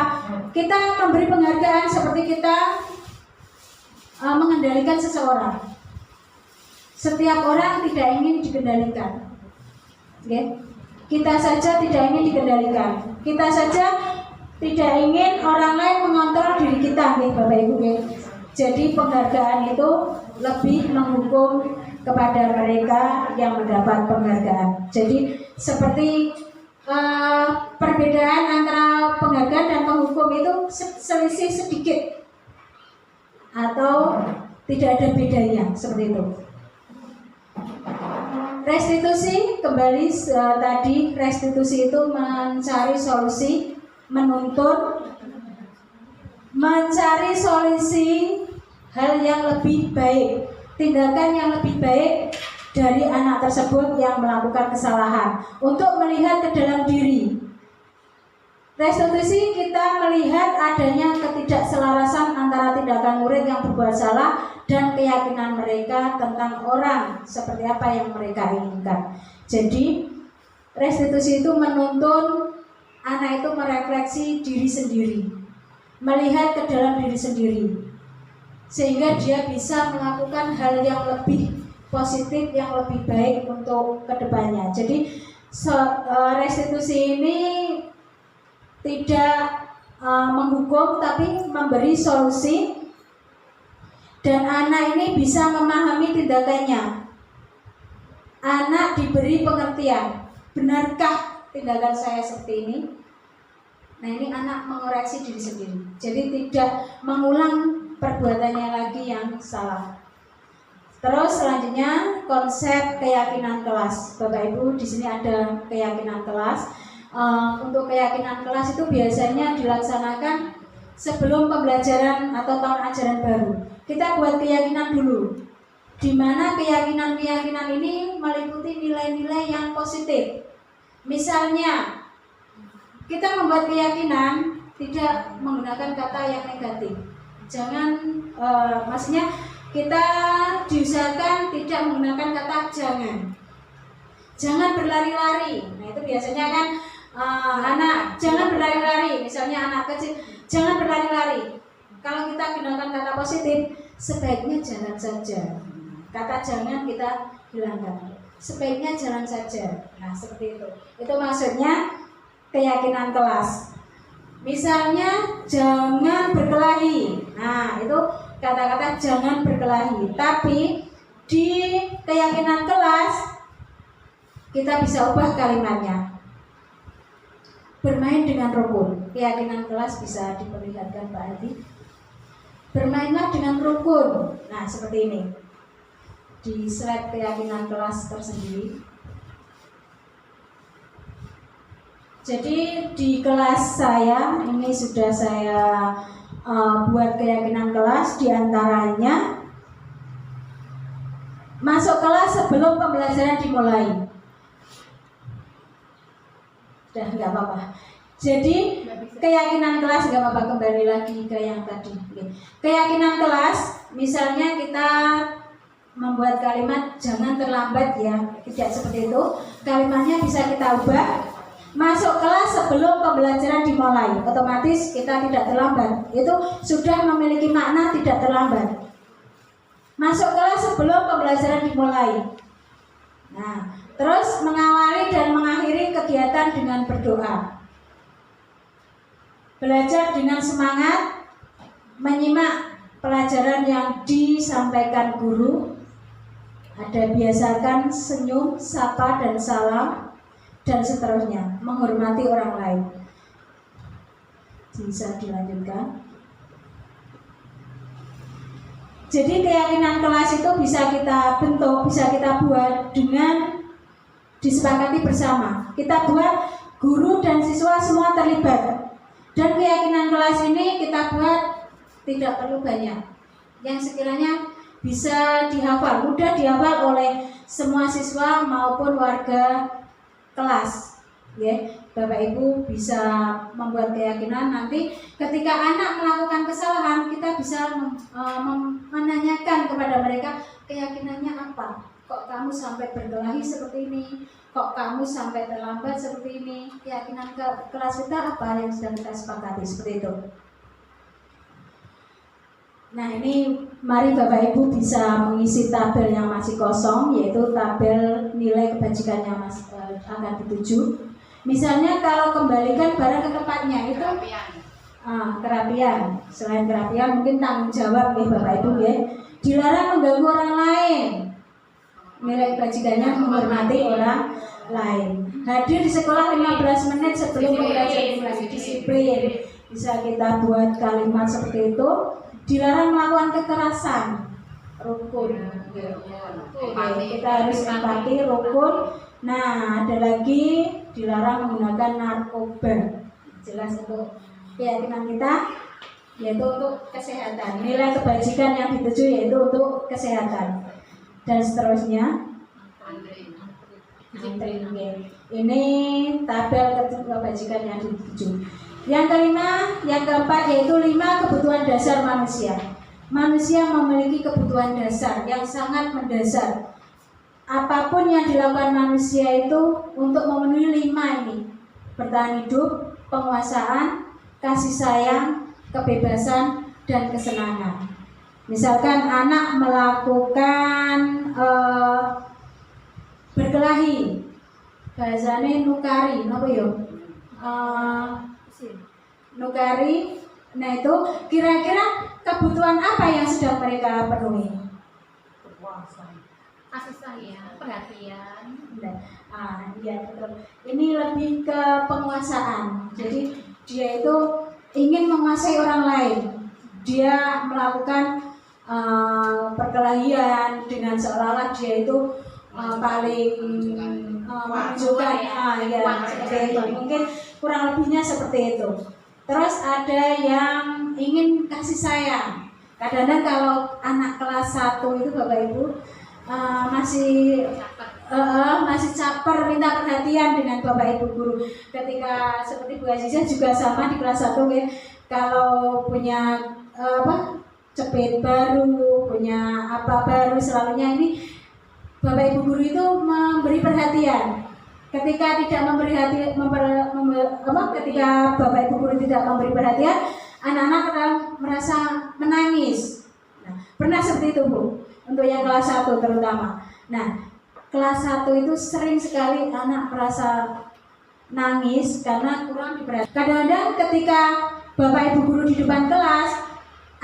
Kita memberi penghargaan seperti kita mengendalikan seseorang. Setiap orang tidak ingin dikendalikan. Okay? Kita saja tidak ingin dikendalikan. Kita saja tidak ingin orang lain mengontrol diri kita, Bapak Ibu. Jadi penghargaan itu lebih menghukum kepada mereka yang mendapat penghargaan. Jadi seperti perbedaan antara penghargaan dan penghukum itu selisih sedikit atau tidak ada bedanya, seperti itu. Restitusi, kembali tadi, restitusi itu mencari solusi, mencari solusi hal yang lebih baik, tindakan yang lebih baik dari anak tersebut yang melakukan kesalahan, untuk melihat ke dalam diri. Restitusi kita melihat adanya ketidakselarasan antara tindakan murid yang berbuat salah dan keyakinan mereka tentang orang seperti apa yang mereka inginkan. Jadi restitusi itu menuntun anak itu merefleksi diri sendiri, melihat ke dalam diri sendiri, sehingga dia bisa melakukan hal yang lebih positif, yang lebih baik untuk kedepannya. Jadi restitusi ini tidak menghukum, tapi memberi solusi, dan anak ini bisa memahami tindakannya. Anak diberi pengertian, benarkah tindakan saya seperti ini? Nah, ini anak mengoreksi diri sendiri, jadi tidak mengulang perbuatannya lagi yang salah. Terus selanjutnya konsep keyakinan kelas. Bapak Ibu, di sini ada keyakinan kelas. Untuk keyakinan kelas itu biasanya dilaksanakan sebelum pembelajaran atau tahun ajaran baru. Kita buat keyakinan dulu, di mana keyakinan ini meliputi nilai-nilai yang positif. Misalnya, kita membuat keyakinan tidak menggunakan kata yang negatif. Jangan, maksudnya kita diusahakan tidak menggunakan kata jangan berlari-lari. Nah, itu biasanya kan anak jangan berlari-lari, misalnya anak kecil jangan berlari-lari. Kalau kita gunakan kata positif, sebaiknya jalan saja. Kata jangan kita hilangkan, sebaiknya jalan saja. Nah, seperti itu. Itu maksudnya keyakinan kelas. Misalnya jangan berkelahi. Nah, itu kata-kata jangan berkelahi. Tapi di keyakinan kelas kita bisa ubah kalimatnya. Bermain dengan rukun. Keyakinan kelas bisa diperlihatkan Pak Adi. Bermainlah dengan rukun. Nah, seperti ini. Di slide keyakinan kelas tersendiri. Jadi di kelas saya ini sudah saya buat keyakinan kelas, diantaranya masuk kelas sebelum pembelajaran dimulai. Sudah nggak apa-apa. Jadi keyakinan kelas nggak apa-apa, kembali lagi ke yang tadi. Keyakinan kelas, misalnya kita membuat kalimat jangan terlambat ya, tidak seperti itu. Kalimatnya bisa kita ubah. Masuk kelas sebelum pembelajaran dimulai, otomatis kita tidak terlambat. Itu sudah memiliki makna tidak terlambat. Masuk kelas sebelum pembelajaran dimulai. Nah, terus mengawali dan mengakhiri kegiatan dengan berdoa. Belajar dengan semangat, menyimak pelajaran yang disampaikan guru. Ada biasakan senyum, sapa dan salam, dan seterusnya, menghormati orang lain. Bisa dilanjutkan. Jadi keyakinan kelas itu bisa kita bentuk, bisa kita buat dengan disepakati bersama. Kita buat guru dan siswa semua terlibat. Dan keyakinan kelas ini kita buat tidak perlu banyak. Yang sekiranya bisa dihafal, mudah dihafal oleh semua siswa maupun warga kelas. Ya, Bapak Ibu bisa membuat keyakinan nanti ketika anak melakukan kesalahan kita bisa menanyakan kepada mereka keyakinannya apa. Kok kamu sampai berkelahi seperti ini? Kok kamu sampai terlambat seperti ini? Keyakinan kelas kita apa yang sedang kita sepakati seperti itu. Nah, ini mari Bapak Ibu bisa mengisi tabel yang masih kosong, yaitu tabel nilai kebajikan yang akan dituju. Misalnya kalau kembalikan barang ke tempatnya itu kerapian. Selain kerapian mungkin tanggung jawab nih Bapak Ibu ya. Dilarang mengganggu orang lain. Nilai kebajikannya menghormati orang lain. Hadir di sekolah 15 menit sebelum pembelajaran dimulai. Disiplin. Bisa kita buat kalimat seperti itu. Dilarang melakukan kekerasan, rukun. Kita harus empati, rukun. Nah, ada lagi dilarang menggunakan narkoba. Jelas untuk keyakinan kita, yaitu untuk kesehatan. Nilai kebajikan yang dituju yaitu untuk kesehatan. Dan seterusnya. Ini tabel kebajikan yang dituju. Yang kelima, yang keempat yaitu 5 kebutuhan dasar manusia. Manusia memiliki kebutuhan dasar yang sangat mendasar. Apapun yang dilakukan manusia itu untuk memenuhi 5 ini: bertahan hidup, penguasaan, kasih sayang, kebebasan, dan kesenangan. Misalkan anak melakukan berkelahi, bahasanya nukari, apa ya? Nukari. Nah, itu kira-kira kebutuhan apa yang sedang mereka penuhi? Kasih sayang, perhatian. Iya betul. Ini lebih ke penguasaan. Jadi dia itu ingin menguasai orang lain. Dia melakukan perkelahian dengan seolah-olah dia itu paling menunjukkan. Seperti itu. Mungkin kurang lebihnya seperti itu. Terus ada yang ingin kasih sayang. Kadang-kadang kalau anak kelas 1 itu Bapak Ibu masih caper minta perhatian dengan Bapak Ibu guru. Ketika seperti Bu Aziza juga sama di kelas 1 ya. Kalau punya cepet baru, punya apa baru, selalunya ini Bapak Ibu guru itu memberi perhatian. Ketika tidak memberi ketika Bapak Ibu guru tidak memberi perhatian, anak-anak akan merasa menangis. Nah, pernah seperti itu Bu, untuk yang kelas 1 terutama. Nah, kelas 1 itu sering sekali anak merasa nangis karena kurang diperhatikan. Kadang-kadang ketika Bapak Ibu guru di depan kelas,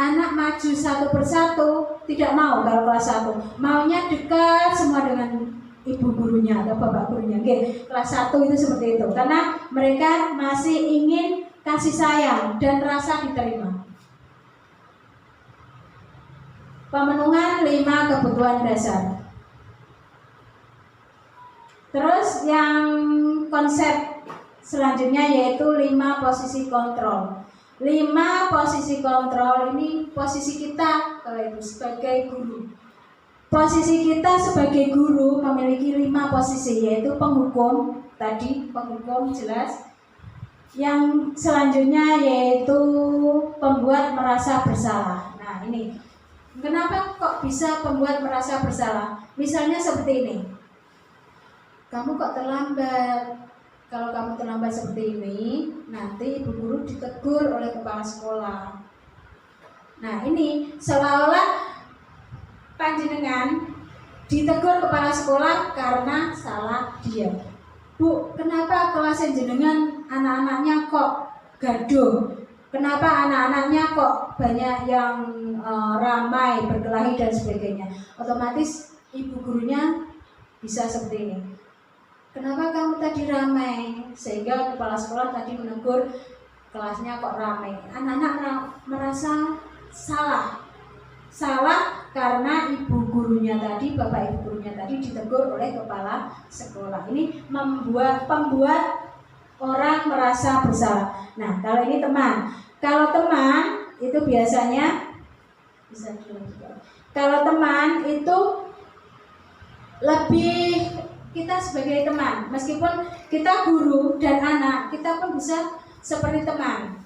anak maju satu persatu, tidak mau kalau kelas 1, maunya dekat semua dengan ibu gurunya atau bapak gurunya. Oke, kelas 1 itu seperti itu, karena mereka masih ingin kasih sayang dan rasa diterima. Pemenuhan 5 kebutuhan dasar. Terus yang konsep selanjutnya yaitu 5 posisi kontrol. 5 posisi kontrol ini posisi kita kalau itu sebagai guru. Posisi kita sebagai guru memiliki 5 posisi, yaitu penghukum, tadi penghukum jelas. Yang selanjutnya yaitu pembuat merasa bersalah. Nah ini, kenapa kok bisa pembuat merasa bersalah? Misalnya seperti ini, kamu kok terlambat. Kalau kamu terlambat seperti ini, nanti ibu guru ditegur oleh kepala sekolah. Nah ini seolah-olah panjenengan ditegur kepala sekolah karena salah dia. Bu, kenapa kelas jenengan anak-anaknya kok gaduh? Kenapa anak-anaknya kok banyak yang ramai, berkelahi dan sebagainya? Otomatis ibu gurunya bisa seperti ini. Kenapa kamu tadi ramai? Sehingga kepala sekolah tadi menegur kelasnya kok ramai. Anak-anak merasa salah karena ibu gurunya tadi, bapak ibu gurunya tadi ditegur oleh kepala sekolah. Ini pembuat orang merasa bersalah. Nah, kalau ini teman. Kalau teman itu biasanya bisa juga. Kalau teman itu lebih, kita sebagai teman, meskipun kita guru dan anak, kita pun bisa seperti teman,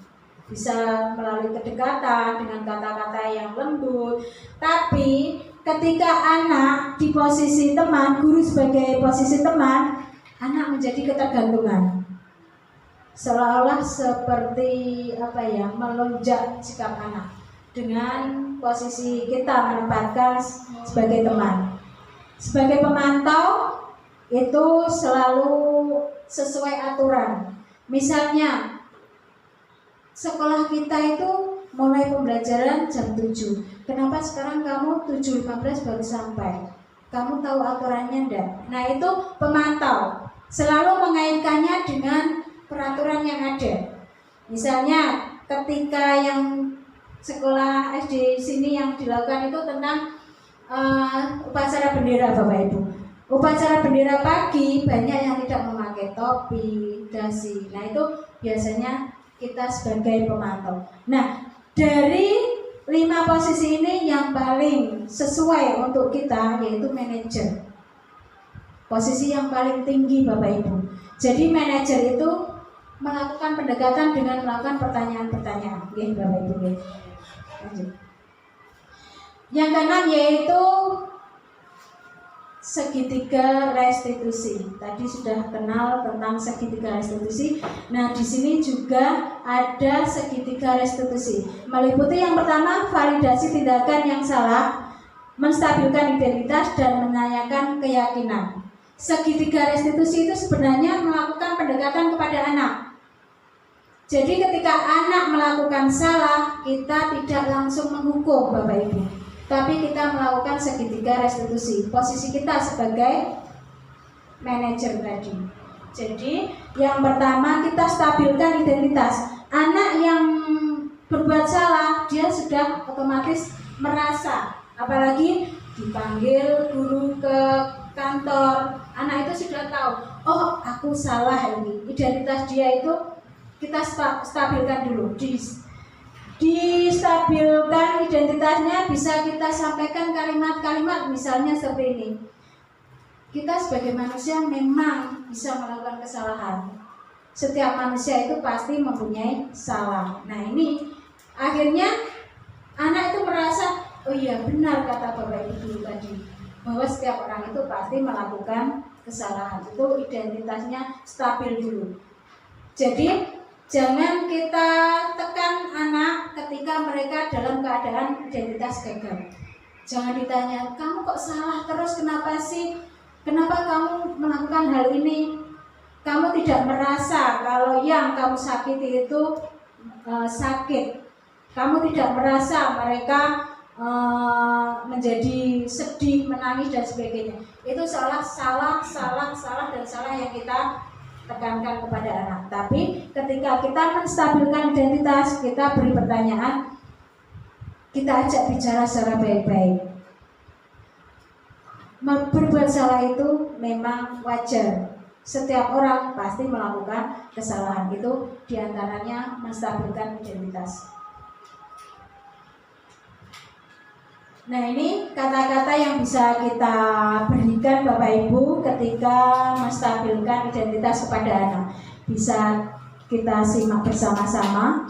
bisa melalui kedekatan dengan kata-kata yang lembut. Tapi ketika anak di posisi teman, guru sebagai posisi teman, anak menjadi ketergantungan, seolah-olah seperti melonjak sikap anak dengan posisi kita menempatkan sebagai teman. Sebagai pemantau itu selalu sesuai aturan. Misalnya sekolah kita itu mulai pembelajaran jam 7. Kenapa sekarang kamu 7.15 baru sampai? Kamu tahu aturannya enggak? Nah itu pemantau, selalu mengaitkannya dengan peraturan yang ada. Misalnya ketika yang sekolah SD sini yang dilakukan itu tentang upacara bendera Bapak Ibu. Upacara bendera pagi banyak yang tidak memakai topi, dasi. Nah itu biasanya kita sebagai pemantau. Nah dari 5 posisi ini yang paling sesuai untuk kita yaitu manajer. Posisi yang paling tinggi Bapak Ibu. Jadi manajer itu melakukan pendekatan dengan melakukan pertanyaan-pertanyaan. Oke Bapak Ibu. Lanjut. Yang keenam yaitu segitiga restitusi. Tadi sudah kenal tentang segitiga restitusi. Nah, di sini juga ada segitiga restitusi. Meliputi yang pertama, validasi tindakan yang salah, menstabilkan identitas dan menanyakan keyakinan. Segitiga restitusi itu sebenarnya melakukan pendekatan kepada anak. Jadi ketika anak melakukan salah, kita tidak langsung menghukum Bapak Ibu, tapi kita melakukan segitiga restitusi. Posisi kita sebagai manajer tadi. Jadi yang pertama kita stabilkan identitas. Anak yang berbuat salah dia sudah otomatis merasa, apalagi dipanggil guru ke kantor, anak itu sudah tahu, oh aku salah ini. Identitas dia itu kita stabilkan dulu. Distabilkan identitasnya, bisa kita sampaikan kalimat-kalimat misalnya seperti ini. Kita sebagai manusia memang bisa melakukan kesalahan. Setiap manusia itu pasti mempunyai salah. Nah ini akhirnya anak itu merasa, oh iya benar kata Bapak Ibu tadi, bahwa setiap orang itu pasti melakukan kesalahan. Itu identitasnya stabil dulu. Jadi jangan kita tekan anak ketika mereka dalam keadaan identitas gagal. Jangan ditanya, kamu kok salah terus, kenapa sih? Kenapa kamu melakukan hal ini? kamu tidak merasa kalau yang kamu sakiti itu sakit. Kamu tidak merasa mereka menjadi sedih, menangis dan sebagainya. Itu salah yang kita tekankan kepada anak. Tapi ketika kita menstabilkan identitas, kita beri pertanyaan, kita ajak bicara secara baik-baik. Berbuat salah itu memang wajar. Setiap orang pasti melakukan kesalahan. Itu diantaranya menstabilkan identitas. Nah, ini kata-kata yang bisa kita berikan Bapak Ibu ketika menstabilkan identitas kepada anak. Bisa kita simak bersama-sama.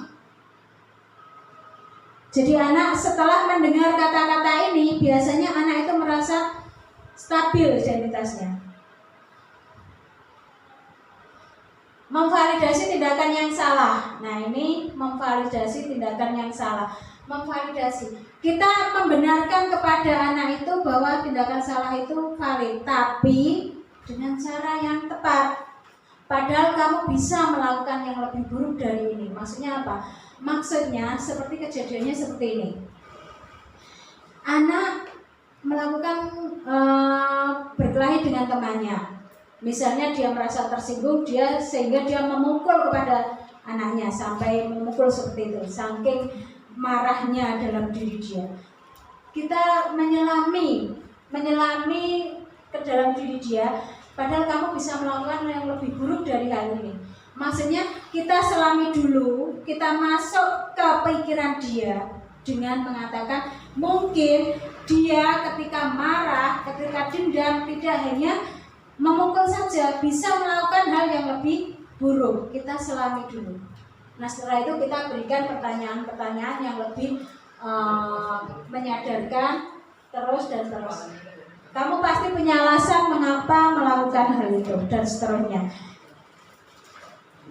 Jadi anak setelah mendengar kata-kata ini, biasanya anak itu merasa stabil identitasnya. Memvalidasi tindakan yang salah. Nah, ini memvalidasi tindakan yang salah. Memvalidasi. Kita membenarkan kepada anak itu bahwa tindakan salah itu valid, tapi dengan cara yang tepat. Padahal kamu bisa melakukan yang lebih buruk dari ini. Maksudnya apa? Maksudnya seperti kejadiannya seperti ini. Anak melakukan berkelahi dengan temannya. Misalnya dia merasa tersinggung, sehingga dia memukul kepada anaknya sampai memukul seperti itu. Saking marahnya dalam diri dia. Kita menyelami ke dalam diri dia, padahal kamu bisa melakukan yang lebih buruk dari hal ini. Maksudnya kita selami dulu, kita masuk ke pikiran dia dengan mengatakan mungkin dia ketika marah, ketika dendam tidak hanya memukul saja, bisa melakukan hal yang lebih buruk. Kita selami dulu. Nah, setelah itu kita berikan pertanyaan-pertanyaan yang lebih menyadarkan terus dan terus. Kamu pasti punya alasan mengapa melakukan hal itu dan seterusnya.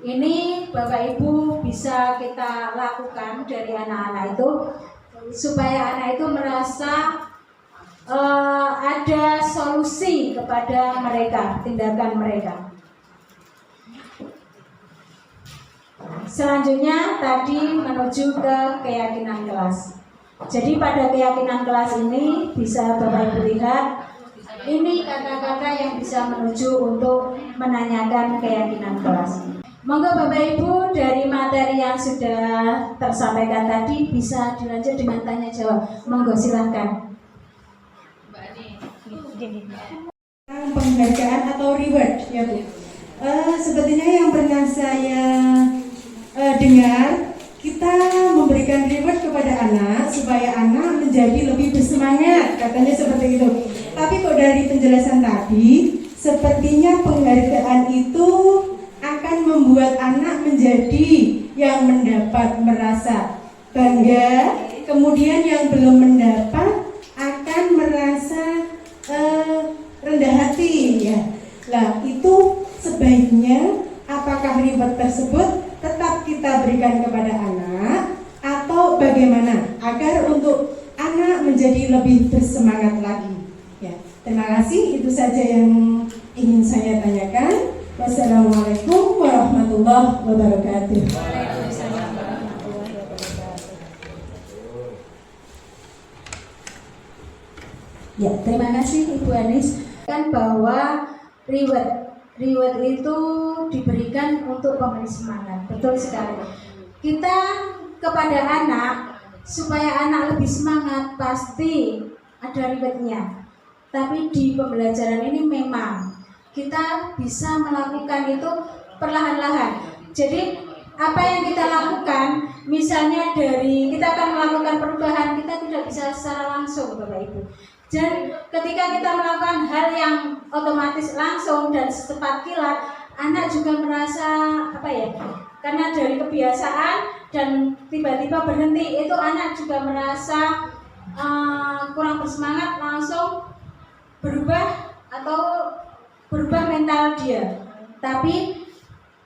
Ini Bapak Ibu bisa kita lakukan dari anak-anak itu supaya anak itu merasa ada solusi kepada mereka, tindakan mereka. Selanjutnya tadi menuju ke keyakinan kelas. Jadi pada keyakinan kelas ini bisa Bapak Ibu lihat, ini kata-kata yang bisa menuju untuk menanyakan keyakinan kelas. Monggo Bapak Ibu dari materi yang sudah tersampaikan tadi bisa dilanjut dengan tanya jawab. Monggo silakan. Penghargaan atau reward ya Bu. Sepertinya yang pernah saya dengar, kita memberikan reward kepada anak supaya anak menjadi lebih bersemangat, katanya seperti itu. Tapi kok dari penjelasan tadi, sepertinya penghargaan itu akan membuat anak menjadi yang mendapat merasa bangga, kemudian yang belum mendapat akan merasa rendah hati ya. Nah, itu sebaiknya apakah reward tersebut tetap kita berikan kepada anak atau bagaimana agar untuk anak menjadi lebih bersemangat lagi ya. Terima kasih, itu saja yang ingin saya tanyakan. Wassalamualaikum warahmatullahi wabarakatuh. Ya, terima kasih Ibu Anis. Kan bahwa reward itu diberikan untuk pemberi semangat. Betul sekali. Kita kepada anak supaya anak lebih semangat pasti ada rewardnya. Tapi di pembelajaran ini memang kita bisa melakukan itu perlahan-lahan. Jadi apa yang kita lakukan, misalnya dari kita akan melakukan perubahan, kita tidak bisa secara langsung Bapak Ibu. Dan ketika kita melakukan hal yang otomatis langsung dan secepat kilat, anak juga merasa karena dari kebiasaan dan tiba-tiba berhenti, itu anak juga merasa kurang bersemangat, langsung berubah mental dia. Tapi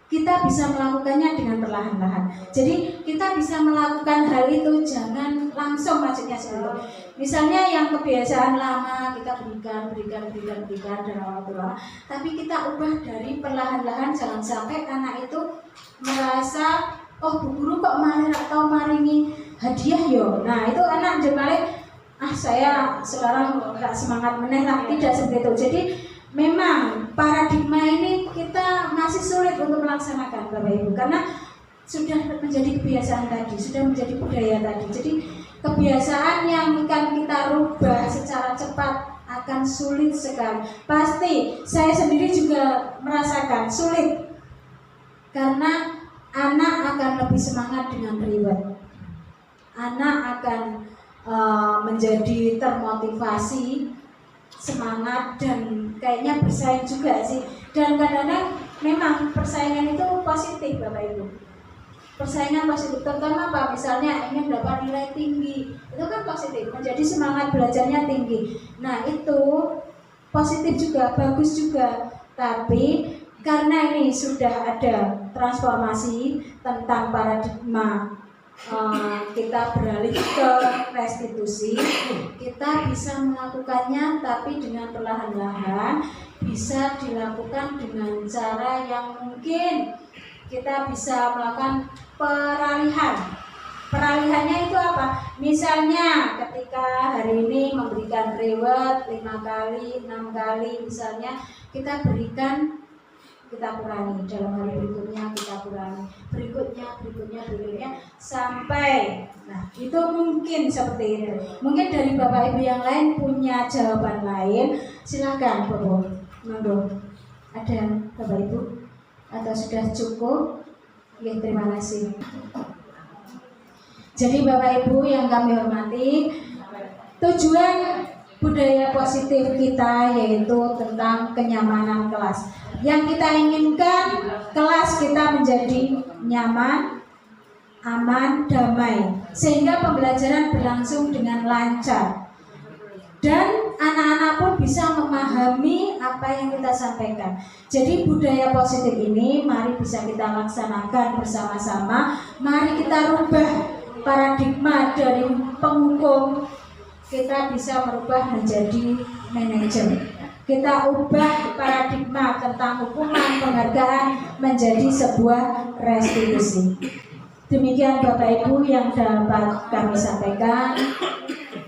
kita bisa melakukannya dengan perlahan-lahan. Jadi kita bisa melakukan hal itu jangan langsung maksudnya seperti itu. Misalnya yang kebiasaan lama kita berikan dalam waktu lama, tapi kita ubah dari perlahan-lahan, jangan sampai anak itu merasa oh bu guru kok maringi hadiah yo. Nah itu anak jemale saya sekarang nggak semangat meneh lah, tidak seperti itu. Jadi memang paradigma ini kita masih sulit untuk melaksanakan Bapak Ibu karena sudah menjadi kebiasaan tadi, sudah menjadi budaya tadi. Jadi kebiasaan yang akan kita rubah secara cepat akan sulit sekali. Pasti saya sendiri juga merasakan sulit karena anak akan lebih semangat dengan reward. Anak akan menjadi termotivasi, semangat, dan kayaknya bersaing juga sih. Dan kadang-kadang memang persaingan itu positif Bapak Ibu. Persaingan positif, terutama apa? Misalnya ingin dapat nilai tinggi, itu kan positif, menjadi semangat belajarnya tinggi. Nah itu positif juga, bagus juga. Tapi karena ini sudah ada transformasi tentang paradigma, kita beralih ke restitusi, kita bisa melakukannya tapi dengan perlahan-lahan, bisa dilakukan dengan cara yang mungkin kita bisa melakukan peralihannya itu apa? Misalnya ketika hari ini memberikan reward 5 kali, 6 kali misalnya, kita berikan, kita kurangi, dalam hari berikutnya kita kurangi, berikutnya sampai, nah itu mungkin seperti itu. Mungkin dari Bapak Ibu yang lain punya jawaban lain, silakan Bapak. Monggo, ada Bapak Ibu atau sudah cukup? Ya, terima kasih. Jadi Bapak Ibu yang kami hormati, tujuan budaya positif kita yaitu tentang kenyamanan kelas. Yang kita inginkan kelas kita menjadi nyaman, aman, damai, sehingga pembelajaran berlangsung dengan lancar dan anak-anak pun bisa memahami apa yang kita sampaikan. Jadi budaya positif ini mari bisa kita laksanakan bersama-sama. Mari kita rubah paradigma dari penghukum, kita bisa merubah menjadi manajer. Kita ubah paradigma tentang hukuman penghargaan menjadi sebuah restitusi. Demikian Bapak Ibu yang dapat kami sampaikan.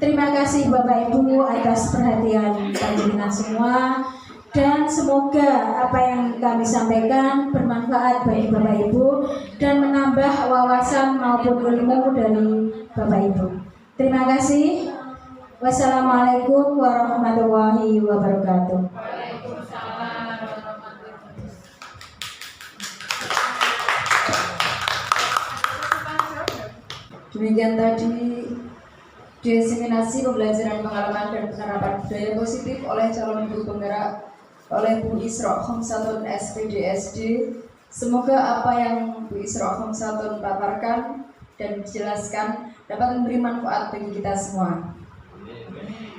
Terima kasih Bapak Ibu atas perhatian panjenengan semua, dan semoga apa yang kami sampaikan bermanfaat bagi Bapak Ibu dan menambah wawasan maupun ilmu dari Bapak Ibu. Terima kasih. Wassalamualaikum warahmatullahi wabarakatuh. Demikian tadi diseminasi pembelajaran pengalaman dan penerapan budaya positif oleh calon ibu penggerak oleh Bu Isra Khamsatun SPDSD. Semoga apa yang Bu Isra Khamsatun paparkan dan dijelaskan dapat memberi manfaat bagi kita semua.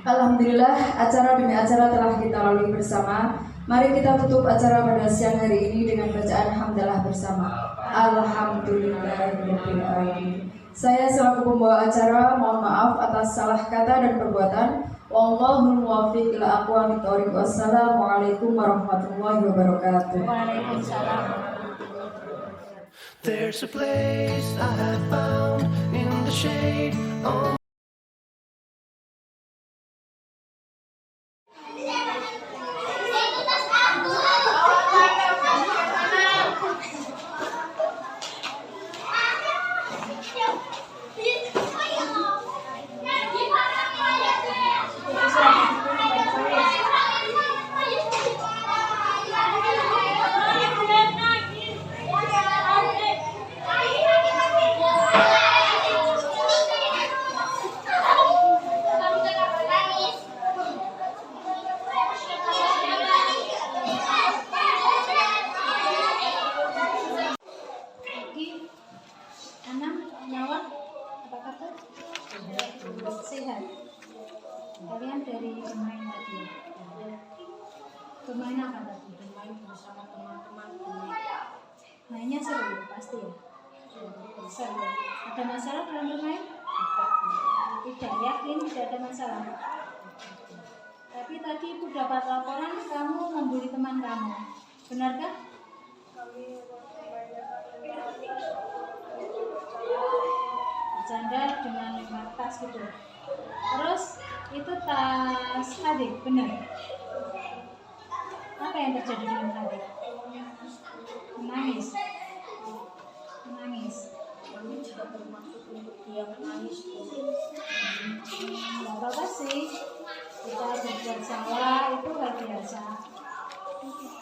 Alhamdulillah, acara demi acara telah kita lalui bersama. Mari kita tutup acara pada siang hari ini dengan bacaan hamdalah bersama. Alhamdulillahirabbil alamin. Saya selaku pembawa acara mohon maaf atas salah kata dan perbuatan. Wallahul muwaffiq ila aqwamit thoriq. Wassalamualaikum warahmatullahi wabarakatuh. Waalaikumsalam. There's a place I have found in the shade on sehat. Kalian dari bermain tadi. Bermain apa tadi? Bermain bersama teman-teman. Mainnya seru pasti ya. Seru. Ada masalah dalam bermain? Tidak, yakin tidak ada masalah. Tapi tadi ibu dapat laporan kamu membuli teman kamu, benarkah? Bercanda dengan lempar tas gitu. Terus itu tas adik, benar? Apa yang terjadi dengan adik? Menangis. Menangis. Kami juga bermaksud untuk dia menangis. Gak apa-apa sih. Kita berbuat salah itu hal biasa.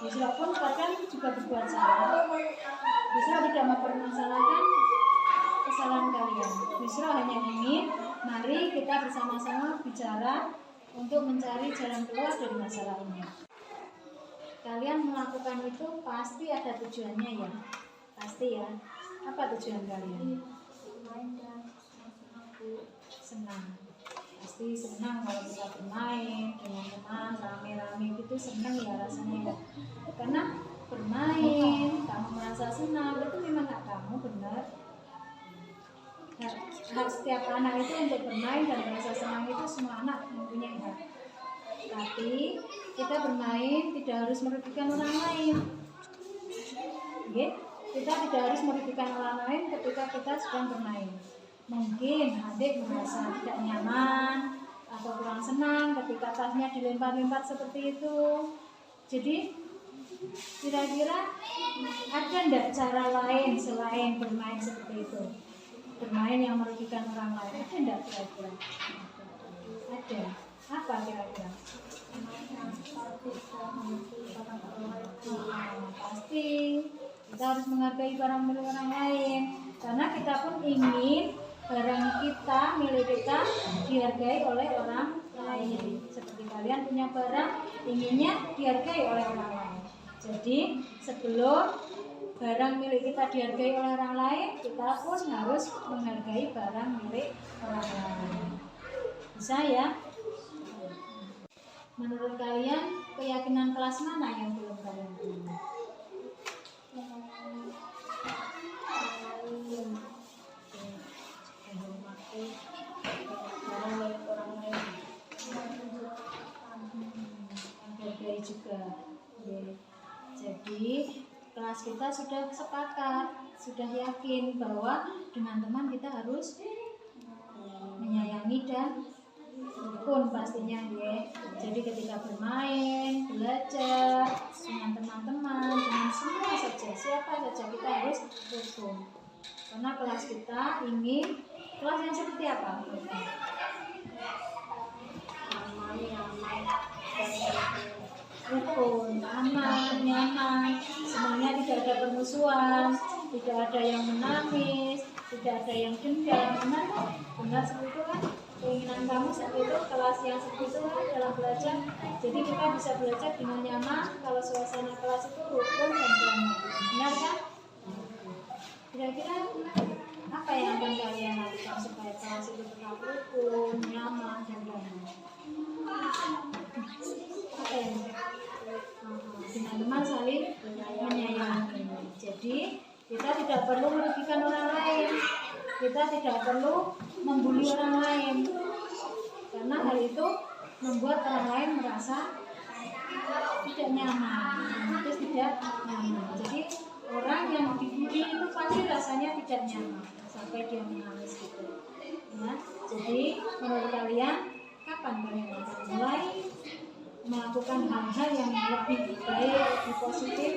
Yusra pun kadang juga berbuat salah. Yusra tidak mempermasalahkan kesalahan kalian. Yusra hanya ingin mari kita bersama-sama bicara untuk mencari jalan keluar dari masalah ini. Kalian melakukan itu pasti ada tujuannya ya. Pasti ya. Apa tujuan kalian? Senang. Pasti senang kalau kita bermain dengan teman rame-rame itu senang ya rasanya ya. Karena bermain kamu merasa senang itu memang hak kamu, benar. Hak setiap anak itu untuk bermain dan merasa senang itu semua anak mempunyai hak. Tapi kita bermain tidak harus merugikan orang lain. Oke? Kita tidak harus merugikan orang lain ketika kita sedang bermain. Mungkin adik merasa tidak nyaman atau kurang senang ketika tasnya dilempar-lempar seperti itu. Jadi kira-kira ada tidak cara lain selain bermain seperti itu? Bermain yang merugikan orang lain, ada tidak kira-kira? Ada. Apa kira-kira? Pasti kita harus menghargai barang milik orang lain, karena kita pun ingin barang kita, milik kita dihargai oleh orang lain. Seperti kalian punya barang, inginnya dihargai oleh orang lain. Jadi sebelum barang milik kita dihargai oleh orang lain, kita pun harus menghargai barang milik orang lain. Bisa ya? Menurut kalian, keyakinan kelas mana yang belum kalian punya? Menghargai juga. Jadi kelas kita sudah sepakat, sudah yakin bahwa dengan teman kita harus menyayangi dan rukun pastinya ya. Jadi ketika bermain, belajar dengan teman-teman, dengan semua saja, siapa saja kita harus rukun. Karena kelas kita ingin kelas yang seperti apa? Rukun, aman, nyaman, semuanya tidak ada permusuhan, tidak ada yang menangis, tidak ada yang dendam. Benar seperti itu kan? Keinginan kamu seperti itu, kelas yang seperti itu kan dalam belajar. Jadi kita bisa belajar dengan nyaman kalau suasana kelas itu rukun dan damai. Benar kan? Kira-kira apa yang akan kalian lakukan supaya kelas itu tetap rukun, nyaman, dan damai? Apa yang dengan teman saling menyayangi. Jadi kita tidak perlu merugikan orang lain, kita tidak perlu membuli orang lain, karena hal itu membuat orang lain merasa tidak nyaman, terus tidak nyaman. Jadi orang yang dibuli itu pasti rasanya tidak nyaman sampai dia menangis gitu. Ya, jadi menurut kalian kapan kalian akan mulai melakukan hal-hal yang lebih baik, lebih positif?